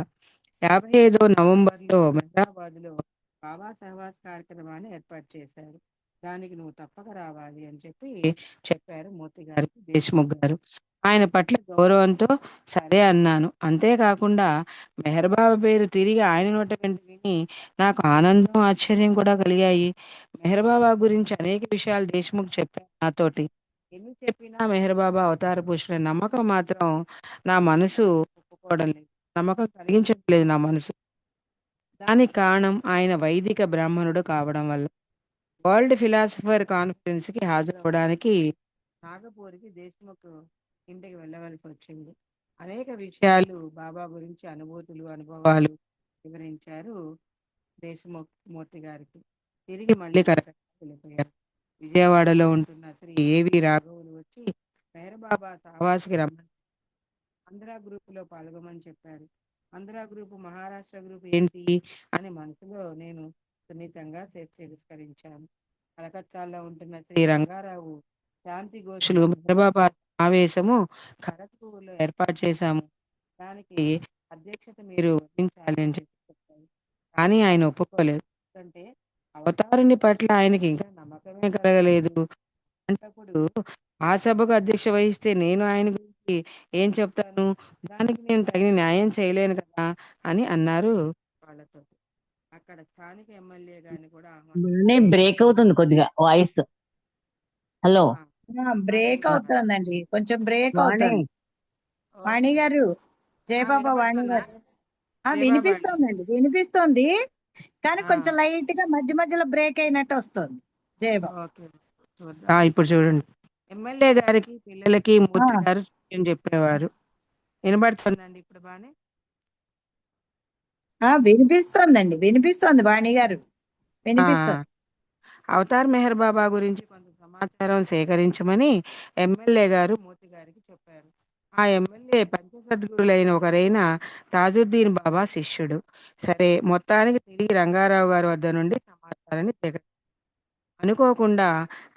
55 నవంబర్లో మెహరాబాద్లో బాబా సహవాస్ కార్యక్రమాన్ని ఏర్పాటు చేశారు. దానికి నువ్వు తప్పక రావాలి అని చెప్పారు మూర్తి గారికి దేశ్ముఖ్ గారు. ఆయన పట్ల గౌరవంతో సరే అన్నాను. అంతేకాకుండా మెహర్ బాబా పేరు తిరిగి ఆయన నోట వెంట విని నాకు ఆనందం, ఆశ్చర్యం కూడా కలిగాయి. మెహర్ బాబా గురించి అనేక విషయాలు దేశ్ముఖ్ చెప్పారు నాతోటి. ఎన్ని చెప్పినా మెహర్ బాబా అవతార పురుషుల నమ్మకం మాత్రం నా మనసు ఒప్పుకోవడం లేదు, నమ్మకం కలిగించడం లేదు నా మనసు. దానికి కారణం ఆయన వైదిక బ్రాహ్మణుడు కావడం వల్ల. వరల్డ్ ఫిలాసఫర్ కాన్ఫరెన్స్ కి హాజరవడానికి నాగపూర్కి దేశ్ముఖ్ ఇంటికి వెళ్ళవలసి వచ్చింది. అనేక విషయాలు బాబా గురించి అనుభవాలు వివరించారు దేశ్ముఖ్ మూర్తి గారికి. తిరిగి మళ్ళీ కలకత్తా వెళ్ళిపోయారు. విజయవాడలో ఉంటున్న శ్రీ ఏవి రాఘవులు వచ్చి మెహర్ బాబా సహవాసికి రమ్మని ఆంధ్ర గ్రూపులో పాల్గొమని చెప్పారు. ఆంధ్ర గ్రూపు మహారాష్ట్ర గ్రూప్ ఏంటి అని మనసులో నేను సున్నితంగా తిరస్కరించాను. కలకత్తాలో ఉంటున్న శ్రీ రంగారావు శాంతి ఘోషులు మెహర్ బాబా సమావేశము ఖరగ్పూర్లో ఏర్పాటు చేశాము, దానికి అధ్యక్షత మీరు వహించాలి అని చెప్పారు. కానీ ఆయన ఒప్పుకోలేదు. ఎందుకంటే అవతారుని పట్ల ఆయనకి ఇంకా నమ్మకమే కలగలేదు. అంటప్పుడు ఆ సభకు అధ్యక్ష వహిస్తే నేను ఆయన గురించి ఏం చెప్తాను, దానికి నేను తగిన న్యాయం చేయలేను కదా అని అన్నారు వాళ్ళతో. అక్కడ స్థానిక ఎమ్మెల్యే గారిని కూడా బ్రేక్ అవుతుంది కొద్దిగా వాయిస్. హలో బ్రేక్ అవుతుందండి, కొంచెం బ్రేక్ వాణి, అవుతుంది. వాణి గారు, జయబాబా వాణి గారు, వినిపిస్తోందండి, వినిపిస్తోంది, కానీ కొంచెం లైట్ గా మధ్య మధ్యలో బ్రేక్ అయినట్టు వస్తుంది. జయబాబా ఇప్పుడు చూడండి, ఎమ్మెల్యే గారికి పిల్లలకి మూర్తి గారు చెప్పేవారు. వినబడుతుందండి ఇప్పుడు బానే? వినిపిస్తోందండి, వినిపిస్తోంది వాణి గారు, వినిపిస్తోంది. అవతార్ మెహర్ బాబా గురించి కొంత సమాచారం సేకరించమని ఎమ్మెల్యే గారు మూర్తి గారికి చెప్పారు. ఆ ఎమ్మెల్యే పంచసద్గురులైన ఒకరైన తాజుద్దీన్ బాబా శిష్యుడు. సరే, మొత్తానికి తిరిగి రంగారావు గారి వద్ద నుండి సమాచారాన్ని అనుకోకుండా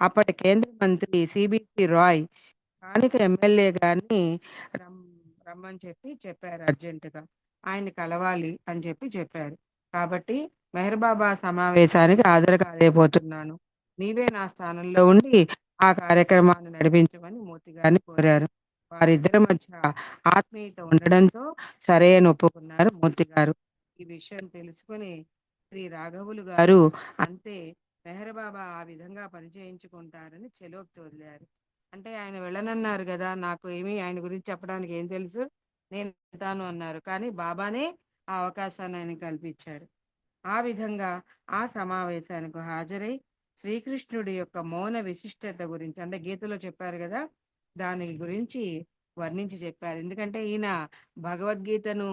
అప్పటి కేంద్ర మంత్రి సిబిసి రాయ్ స్థానిక ఎమ్మెల్యే గారిని రమ్మని చెప్పారు అర్జెంటుగా. ఆయన్ని కలవాలి అని చెప్పారు. కాబట్టి మెహర్ బాబా సమావేశానికి హాజరు కాలేకపోతున్నాను. నీవే నా స్థానంలో ఉండి ఆ కార్యక్రమాన్ని నడిపించమని మూర్తి గారిని కోరారు. వారిద్దరి మధ్య ఆత్మీయత ఉండడంతో సరే అని ఒప్పుకున్నారు మూర్తి గారు. ఈ విషయం తెలుసుకుని శ్రీ రాఘవులు గారు అంతే మెహర్ బాబా ఆ విధంగా పనిచేయించుకుంటారని చెలోక్తి వదిలారు. అంటే ఆయన వెళ్ళనన్నారు కదా, నాకు ఏమీ ఆయన గురించి చెప్పడానికి ఏం తెలుసు, నేను వెళ్తాను అన్నారు. కానీ బాబానే ఆ అవకాశాన్ని ఆయన కల్పించారు. ఆ విధంగా ఆ సమావేశానికి హాజరై శ్రీకృష్ణుడి యొక్క మౌన విశిష్టత గురించి, అంటే గీతలో చెప్పారు కదా, దాని గురించి వర్ణించి చెప్పారు. ఎందుకంటే ఈయన భగవద్గీతను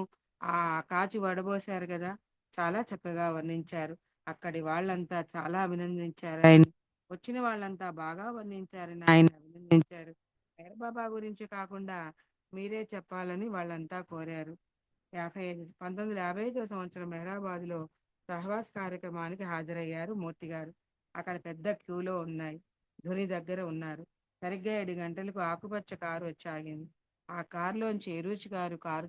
కాచి వడబోశారు కదా, చాలా చక్కగా వర్ణించారు. అక్కడి వాళ్ళంతా చాలా అభినందించారు ఆయన. వచ్చిన వాళ్ళంతా బాగా వర్ణించారని ఆయన అభినందించారు. మెహర్ బాబా గురించి కాకుండా మీరే చెప్పాలని వాళ్ళంతా కోరారు. 1955 సంవత్సరం మెహరాబాద్లో సహవాస్ కార్యక్రమానికి హాజరయ్యారు మూర్తి గారు. అక్కడ పెద్ద క్యూలో ఉన్నాయి. ధుని దగ్గర ఉన్నారు. సరిగ్గా 7 గంటలకు ఆకుపచ్చ కారు వచ్చి ఆగింది. ఆ కారులోంచి ఎరూచి గారు కారు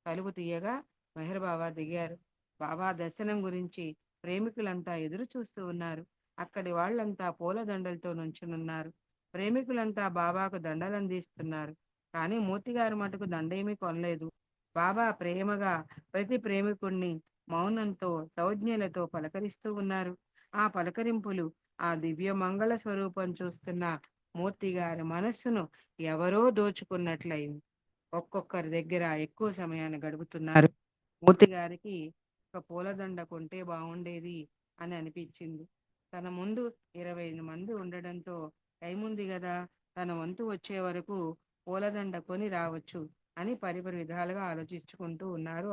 తలుపు తీయగా మెహర్ బాబా దిగారు. బాబా దర్శనం గురించి ప్రేమికులంతా ఎదురు చూస్తూ ఉన్నారు. అక్కడి వాళ్ళంతా పూలదండలతో నుంచునున్నారు. ప్రేమికులంతా బాబాకు దండలు అందిస్తున్నారు. కానీ మూర్తి గారు మటుకు దండేమీ కొనలేదు. బాబా ప్రేమగా ప్రతి ప్రేమికుణ్ణి మౌనంతో సౌజ్ఞలతో పలకరిస్తూ ఉన్నారు. ఆ పలకరింపులు, ఆ దివ్య మంగళ స్వరూపం చూస్తున్న మూర్తి గారి మనస్సును ఎవరో దోచుకున్నట్లయింది. ఒక్కొక్కరి దగ్గర ఎక్కువ సమయాన్ని గడుపుతున్నారు. మూర్తి గారికి ఒక పూలదండ కొంటే బాగుండేది అని అనిపించింది. తన ముందు 20 మంది ఉండడంతో టైం ఉంది కదా, తన వంతు వచ్చే వరకు పూలదండ కొని రావచ్చు అని పరిపరి విధాలుగా ఆలోచించుకుంటూ ఉన్నారు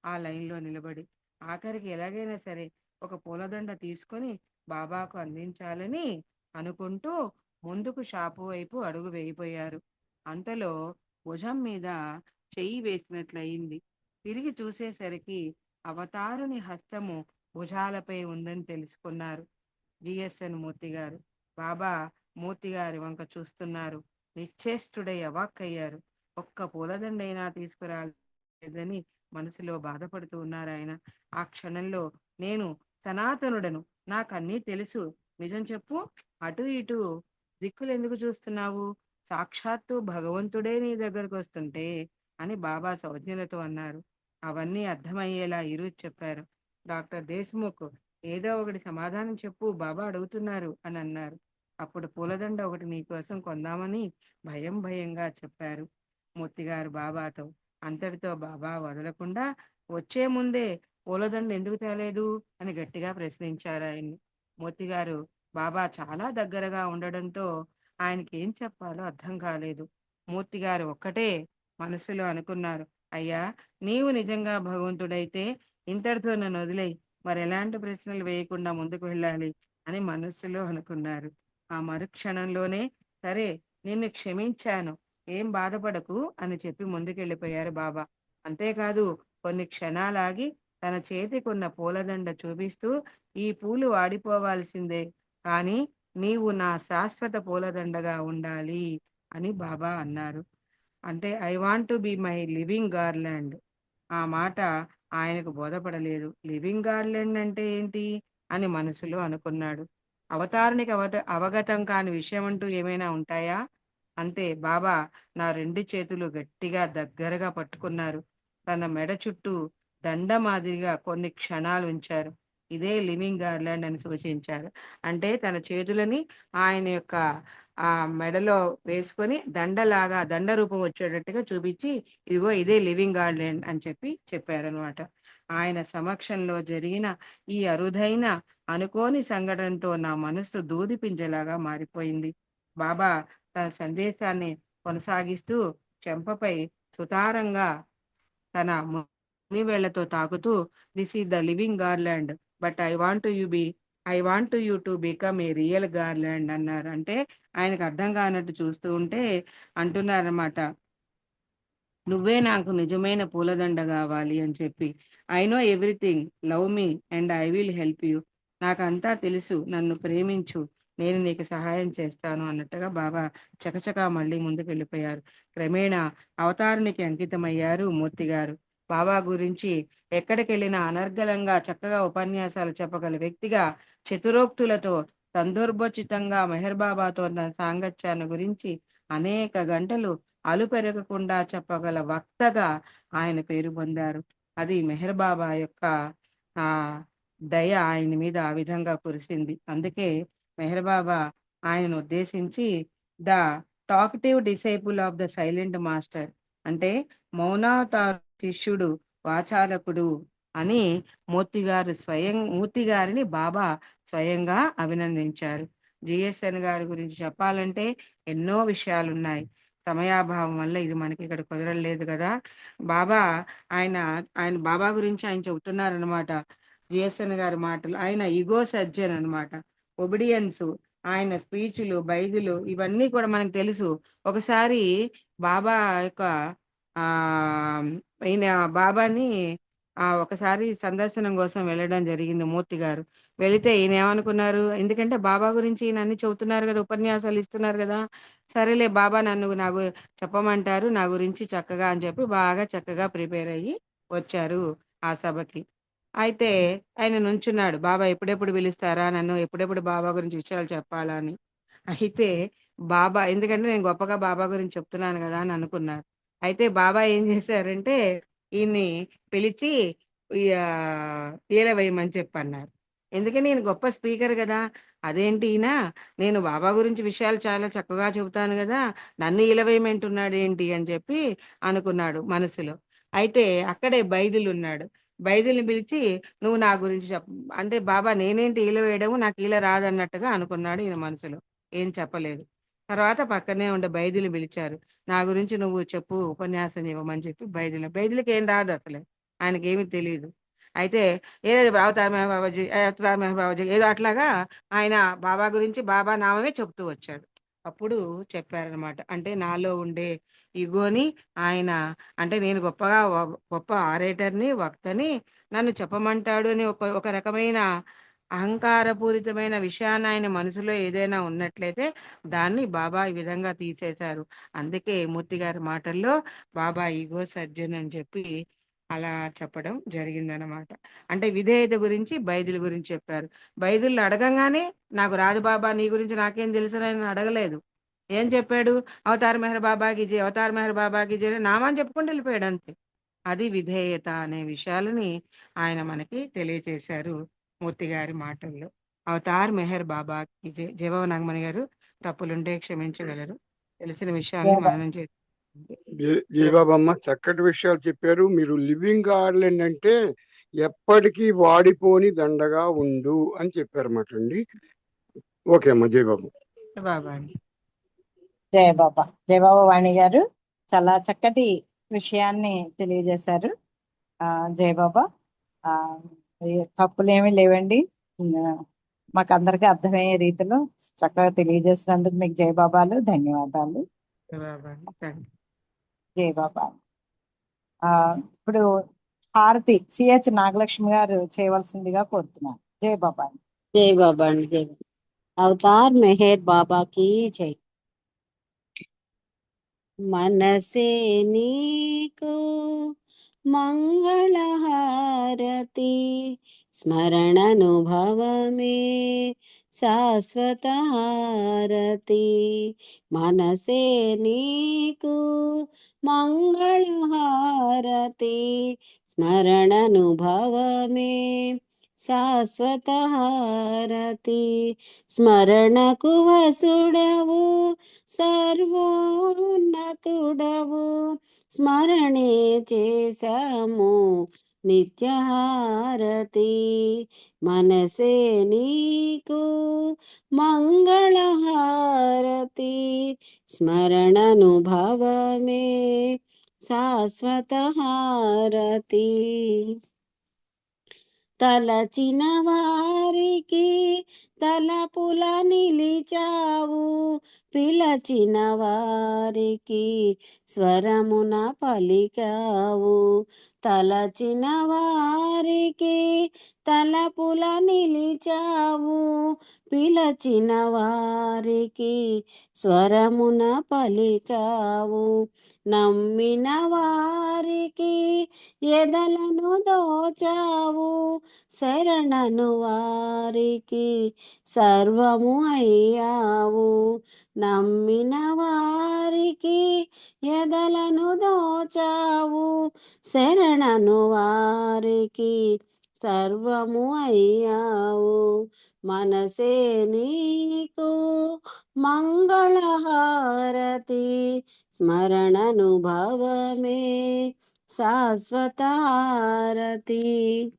ఆ లైన్లో నిలబడి. ఆఖరికి ఎలాగైనా సరే ఒక పూలదండ తీసుకొని బాబాకు అందించాలని అనుకుంటూ ముందుకు షాపు వైపు అడుగు వేయిపోయారు. అంతలో భుజం మీద చెయ్యి వేసినట్లయింది. తిరిగి చూసేసరికి అవతారుని హస్తము భుజాలపై ఉందని తెలుసుకున్నారు జిఎస్ఎన్ మూర్తి గారు. బాబా మూర్తి గారి వంక చూస్తున్నారు. నిశ్చేష్టుడై అవాక్కయ్యారు. ఒక్క పూలదండైనా తీసుకురాలేదని మనసులో బాధపడుతూ ఉన్నారు ఆయన. ఆ క్షణంలో నేను సనాతనుడను, నాకన్నీ తెలుసు, నిజం చెప్పు, అటు ఇటు దిక్కులు ఎందుకు చూస్తున్నావు, సాక్షాత్తు భగవంతుడే నీ దగ్గరకు వస్తుంటే అని బాబా సౌజ్ఞలతో అన్నారు. అవన్నీ అర్థమయ్యేలా ఈరోజు చెప్పారు. డాక్టర్ దేశ్ముఖ్, ఏదో ఒకటి సమాధానం చెప్పు, బాబా అడుగుతున్నారు అని అన్నారు. అప్పుడు పూలదండ ఒకటి నీకోసం కొందామని భయంగా చెప్పారు మూర్తిగారు బాబాతో. అంతటితో బాబా వదలకుండా వచ్చే ముందే పూలదండ ఎందుకు తేలేదు అని గట్టిగా ప్రశ్నించారు ఆయన్ని. మూర్తిగారు బాబా చాలా దగ్గరగా ఉండడంతో ఆయనకి ఏం చెప్పాలో అర్థం కాలేదు. మూర్తిగారు ఒక్కటే మనసులో అనుకున్నారు, అయ్యా, నీవు నిజంగా భగవంతుడైతే ఇంతటితో నన్ను వదిలేయి, మరి ఎలాంటి ప్రశ్నలు వేయకుండా ముందుకు వెళ్ళాలి అని మనస్సులో అనుకున్నారు. ఆ మరుక్షణంలోనే సరే, నిన్ను క్షమించాను, ఏం బాధపడకు అని చెప్పి ముందుకెళ్ళిపోయారు బాబా. అంతేకాదు కొన్ని క్షణాలాగి తన చేతికున్న పూలదండ చూపిస్తూ, ఈ పూలు వాడిపోవాల్సిందే, కానీ నీవు నా శాశ్వత పూలదండగా ఉండాలి అని బాబా అన్నారు. అంటే I want to be my living garland. ఆ మాట ఆయనకు బోధపడలేదు. లివింగ్ గార్లాండ్ అంటే ఏంటి అని మనసులో అనుకున్నాడు. అవతారానికి అవగతం కాని విషయం అంటూ ఏమైనా ఉంటాయా? అంతే, బాబా నా 2 చేతులు గట్టిగా దగ్గరగా పట్టుకున్నారు. తన మెడ చుట్టూ దండ మాదిరిగా కొన్ని క్షణాలు ఉంచారు. ఇదే లివింగ్ గార్లాండ్ అని సూచించారు. అంటే తన చేతులని ఆయన యొక్క ఆ మెడలో వేసుకొని దండలాగా, దండ రూపం వచ్చేటట్టుగా చూపించి, ఇదిగో ఇదే లివింగ్ గార్లాండ్ అని చెప్పారనమాట. ఆయన సమక్షంలో జరిగిన ఈ అరుదైన అనుకోని సంఘటనతో నా మనస్సు దూది పింజలాగా మారిపోయింది. బాబా తన సందేశాన్ని కొనసాగిస్తూ చెంపపై సుతారంగా తన మునివేళ్లతో తాకుతూ, this is the living garland, but I want you to become a real garland అన్నారు. అంటే ఆయనకు అర్థం కానట్టు చూస్తూ ఉంటే అంటున్నారన్నమాట, నువ్వే నాకు నిజమైన పూలదండ కావాలి అని చెప్పి, I know everything, love me and I will help you. నాకంతా తెలుసు, నన్ను ప్రేమించు, నేను నీకు సహాయం చేస్తాను అన్నట్టుగా బాబా చకచకా మళ్ళీ ముందుకు వెళ్ళిపోయారు. క్రమేణా అవతారునికి అంకితమయ్యారు మూర్తి గారు. బాబా గురించి ఎక్కడికి వెళ్ళినా అనర్గళంగా చక్కగా ఉపన్యాసాలు చెప్పగల వ్యక్తిగా, చతురోక్తులతో సందర్భోచితంగా మెహర్ బాబాతో తన సాంగత్యాన్ని గురించి అనేక గంటలు అలుపెరగకుండా చెప్పగల వక్తగా ఆయన పేరు పొందారు. అది మెహర్ బాబా యొక్క ఆ దయ ఆయన మీద ఆ విధంగా కురిసింది. అందుకే మెహర్ బాబా ఆయనను ఉద్దేశించి the talkative disciple of the silent master, అంటే మౌనావతార శిష్యుడు వాచాలకుడు అని మూర్తి గారిని బాబా స్వయంగా అభినందించారు. జిఎస్ఎన్ గారి గురించి చెప్పాలంటే ఎన్నో విషయాలున్నాయి. సమయాభావం వల్ల ఇది మనకి ఇక్కడ కుదరలేదు కదా. బాబా ఆయన ఆయన బాబా గురించి ఆయన చెబుతున్నారనమాట. జిఎస్ఎన్ గారి మాటలు, ఆయన ఇగో సర్జన్ అనమాట. ఒబిడియన్స్, ఆయన స్పీచ్లు, బైబిలు ఇవన్నీ కూడా మనకు తెలుసు. ఒకసారి బాబా యొక్క ఆ ఈయన బాబాని ఒకసారి సందర్శనం కోసం వెళ్ళడం జరిగింది మూర్తి గారు. వెళితే ఈయన ఏమనుకున్నారు, ఎందుకంటే బాబా గురించి ఈయన అన్ని చెబుతున్నారు కదా, ఉపన్యాసాలు ఇస్తున్నారు కదా, సరేలే బాబా నన్ను నాకు చెప్పమంటారు నా గురించి చక్కగా అని చెప్పి బాగా చక్కగా ప్రిపేర్ అయ్యి వచ్చారు ఆ సభకి. అయితే ఆయన నుంచున్నాడు, బాబా ఎప్పుడెప్పుడు పిలుస్తారా నన్ను, ఎప్పుడెప్పుడు బాబా గురించి విషయాలు చెప్పాలా అని. అయితే బాబా, ఎందుకంటే నేను గొప్పగా బాబా గురించి చెప్తున్నాను కదా అని అనుకున్నారు. అయితే బాబా ఏం చేశారంటే ఈయన్ని పిలిచి ఈల వేయమని చెప్పన్నారు. ఎందుకని నేను గొప్ప స్పీకర్ కదా, అదేంటి ఈయన, నేను బాబా గురించి విషయాలు చాలా చక్కగా చెబుతాను కదా, నన్ను ఈలవేయమంటున్నాడు ఏంటి అని చెప్పి అనుకున్నాడు మనసులో. అయితే అక్కడే బైదులు ఉన్నాడు. బైదుల్ని పిలిచి నువ్వు నా గురించి అంటే బాబా నేనేంటి ఈల వేయడము, నాకు ఈల రాదన్నట్టుగా అనుకున్నాడు ఈయన మనసులో, ఏం చెప్పలేదు. తర్వాత పక్కనే ఉండే బైదులు పిలిచారు, నా గురించి నువ్వు చెప్పు, ఉపన్యాసం ఇవ్వమని చెప్పి బైదులకి ఏం రాదు అసలు, ఆయనకి ఏమీ తెలియదు. అయితే ఏదో అవతార్ మెహర్ బాబాజీ, అవతార్ మెహర్ బాబాజీ ఏదో అట్లాగా ఆయన బాబా గురించి బాబా నామమే చెప్తూ వచ్చాడు. అప్పుడు చెప్పారనమాట, అంటే నాలో ఉండే ఇగోని ఆయన, అంటే నేను గొప్ప ఆరేటర్ని, వక్తని, నన్ను చెప్పమంటాడు అని ఒక రకమైన అహంకారపూరితమైన విషయాన్ని ఆయన మనసులో ఏదైనా ఉన్నట్లయితే దాన్ని బాబా ఈ విధంగా తీసేశారు. అందుకే మూర్తి గారి మాటల్లో బాబా ఈగో సర్జన్ అని చెప్పి అలా చెప్పడం జరిగిందనమాట. అంటే విధేయత గురించి బైదుల గురించి చెప్పారు. బైదులు అడగంగానే నాకు రాదు బాబా నీ గురించి నాకేం తెలుసు అని అడగలేదు. ఏం చెప్పాడు, అవతార్ మెహర్ బాబాకి జై, అవతార్ మెహర్ బాబాకి జై నామాన్ని చెప్పుకుంటూ వెళ్ళిపోయాడు అంతే. అది విధేయత అనే విషయాలని ఆయన మనకి తెలియజేశారు మూర్తి గారి మాటల్లో. అవతార్ మెహర్ బాబాకి జై. జయబాబు నాగమణి గారు, తప్పులుంటే క్షమించగలరు, తెలిసిన విషయాన్ని మననం చేసి. జీవాబమ్మ చక్కటి విషయాలు చెప్పారు. మీరు లివింగ్ గార్డెన్ అంటే ఎప్పటికీ వాడిపోని దండగా ఉండు అని చెప్పారన్నమాట అండి. ఓకే అమ్మా, జయబాబు. బాబా అండి. జయబాబా వాణి గారు చాలా చక్కటి విషయాన్ని తెలియజేశారు. జయబాబా తప్పులేమీ లేవండి, మాకు అందరికీ అర్థమయ్యే రీతిలో చక్కగా తెలియజేసినందుకు మీకు జయబాబాలు ధన్యవాదాలు. జయబాబా. ఇప్పుడు హారతి సిహెచ్ నాగలక్ష్మి గారు చేయవలసిందిగా కోరుతున్నాను. జయబాబా. జై బాబా అండి, జై బాబా. అవతార్ మెహర్ బాబాకి జై. మనసే నీకు మంగళహారతి, స్మరణనుభవమే శాశ్వత హారతి. మనసే నీకు మంగళహారతి, స్మరణనుభవమే శాశ్వత హారతి. స్మరణకు వసుడవు సర్వోన్నతుడవు, స్మరణే చేశాము నిత్యహారతి. మనసే నీకు మంగళహారతి, స్మరణనుభవమే శాశ్వత హారతి. తలచిన వారికి తలపుల నిలిచావు, పిలచిన వారికి స్వరమున పలికావు. తలచిన వారికి తలపుల నిలిచావు, పిలచిన వారికి స్వరమున పలికావు. నమ్మిన వారికి ఎదలను దోచావు, శరణను వారికి సర్వము అయ్యావు. నమ్మిన వారికి ఎదలను దోచావు, శరణను వారికి సర్వము అయ్యావు. మనసే నీకు మంగళహారతి, స్మరణనుభవమే శాశ్వత హారతి.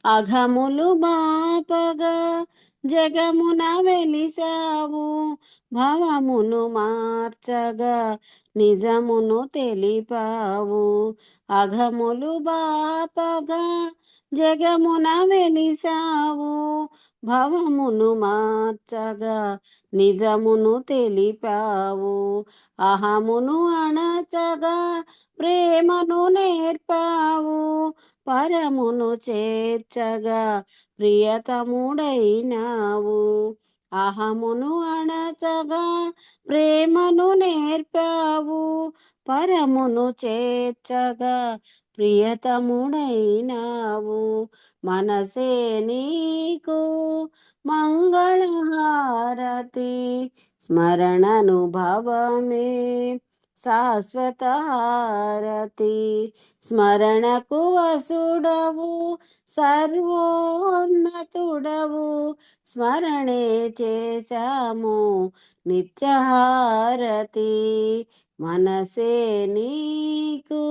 అఘములు బాపగా జగమున వెలిసావు, భవమును మార్చగా నిజమును తెలిపావు. అఘములు బాపగా జగమున వెలిసావు, భవమును మార్చగా నిజమును తెలిపావు. అహమును అణచగా ప్రేమను నేర్పావు, పరమును చేర్చగా ప్రియతముడైనావు. అహమును అణచగా ప్రేమను నేర్పావు, పరమును చేర్చగా ప్రియతముడైనావు. మనసే నీకు మంగళహారతి, స్మరణనుభవమే శాశ్వత హారతి. స్మరణకు వసుడవు సర్వోన్నతుడవు, స్మరణే చేశాము నిత్యహారతి. మనసే నీకు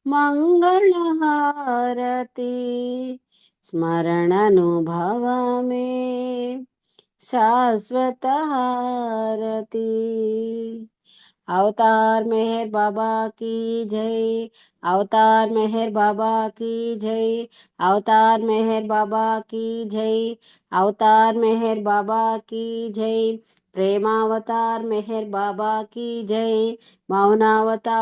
మంగళహారతి, స్మరణనుభవమే శాశ్వత హారతి. अवतार मेहर बाबा की जय, अवतार मेहर बाबा की जय, अवतार मेहर बाबा की जय, अवतार मेहर बाबा की जय। प्रेमावतार मेहर बाबा की जय, मौनावतार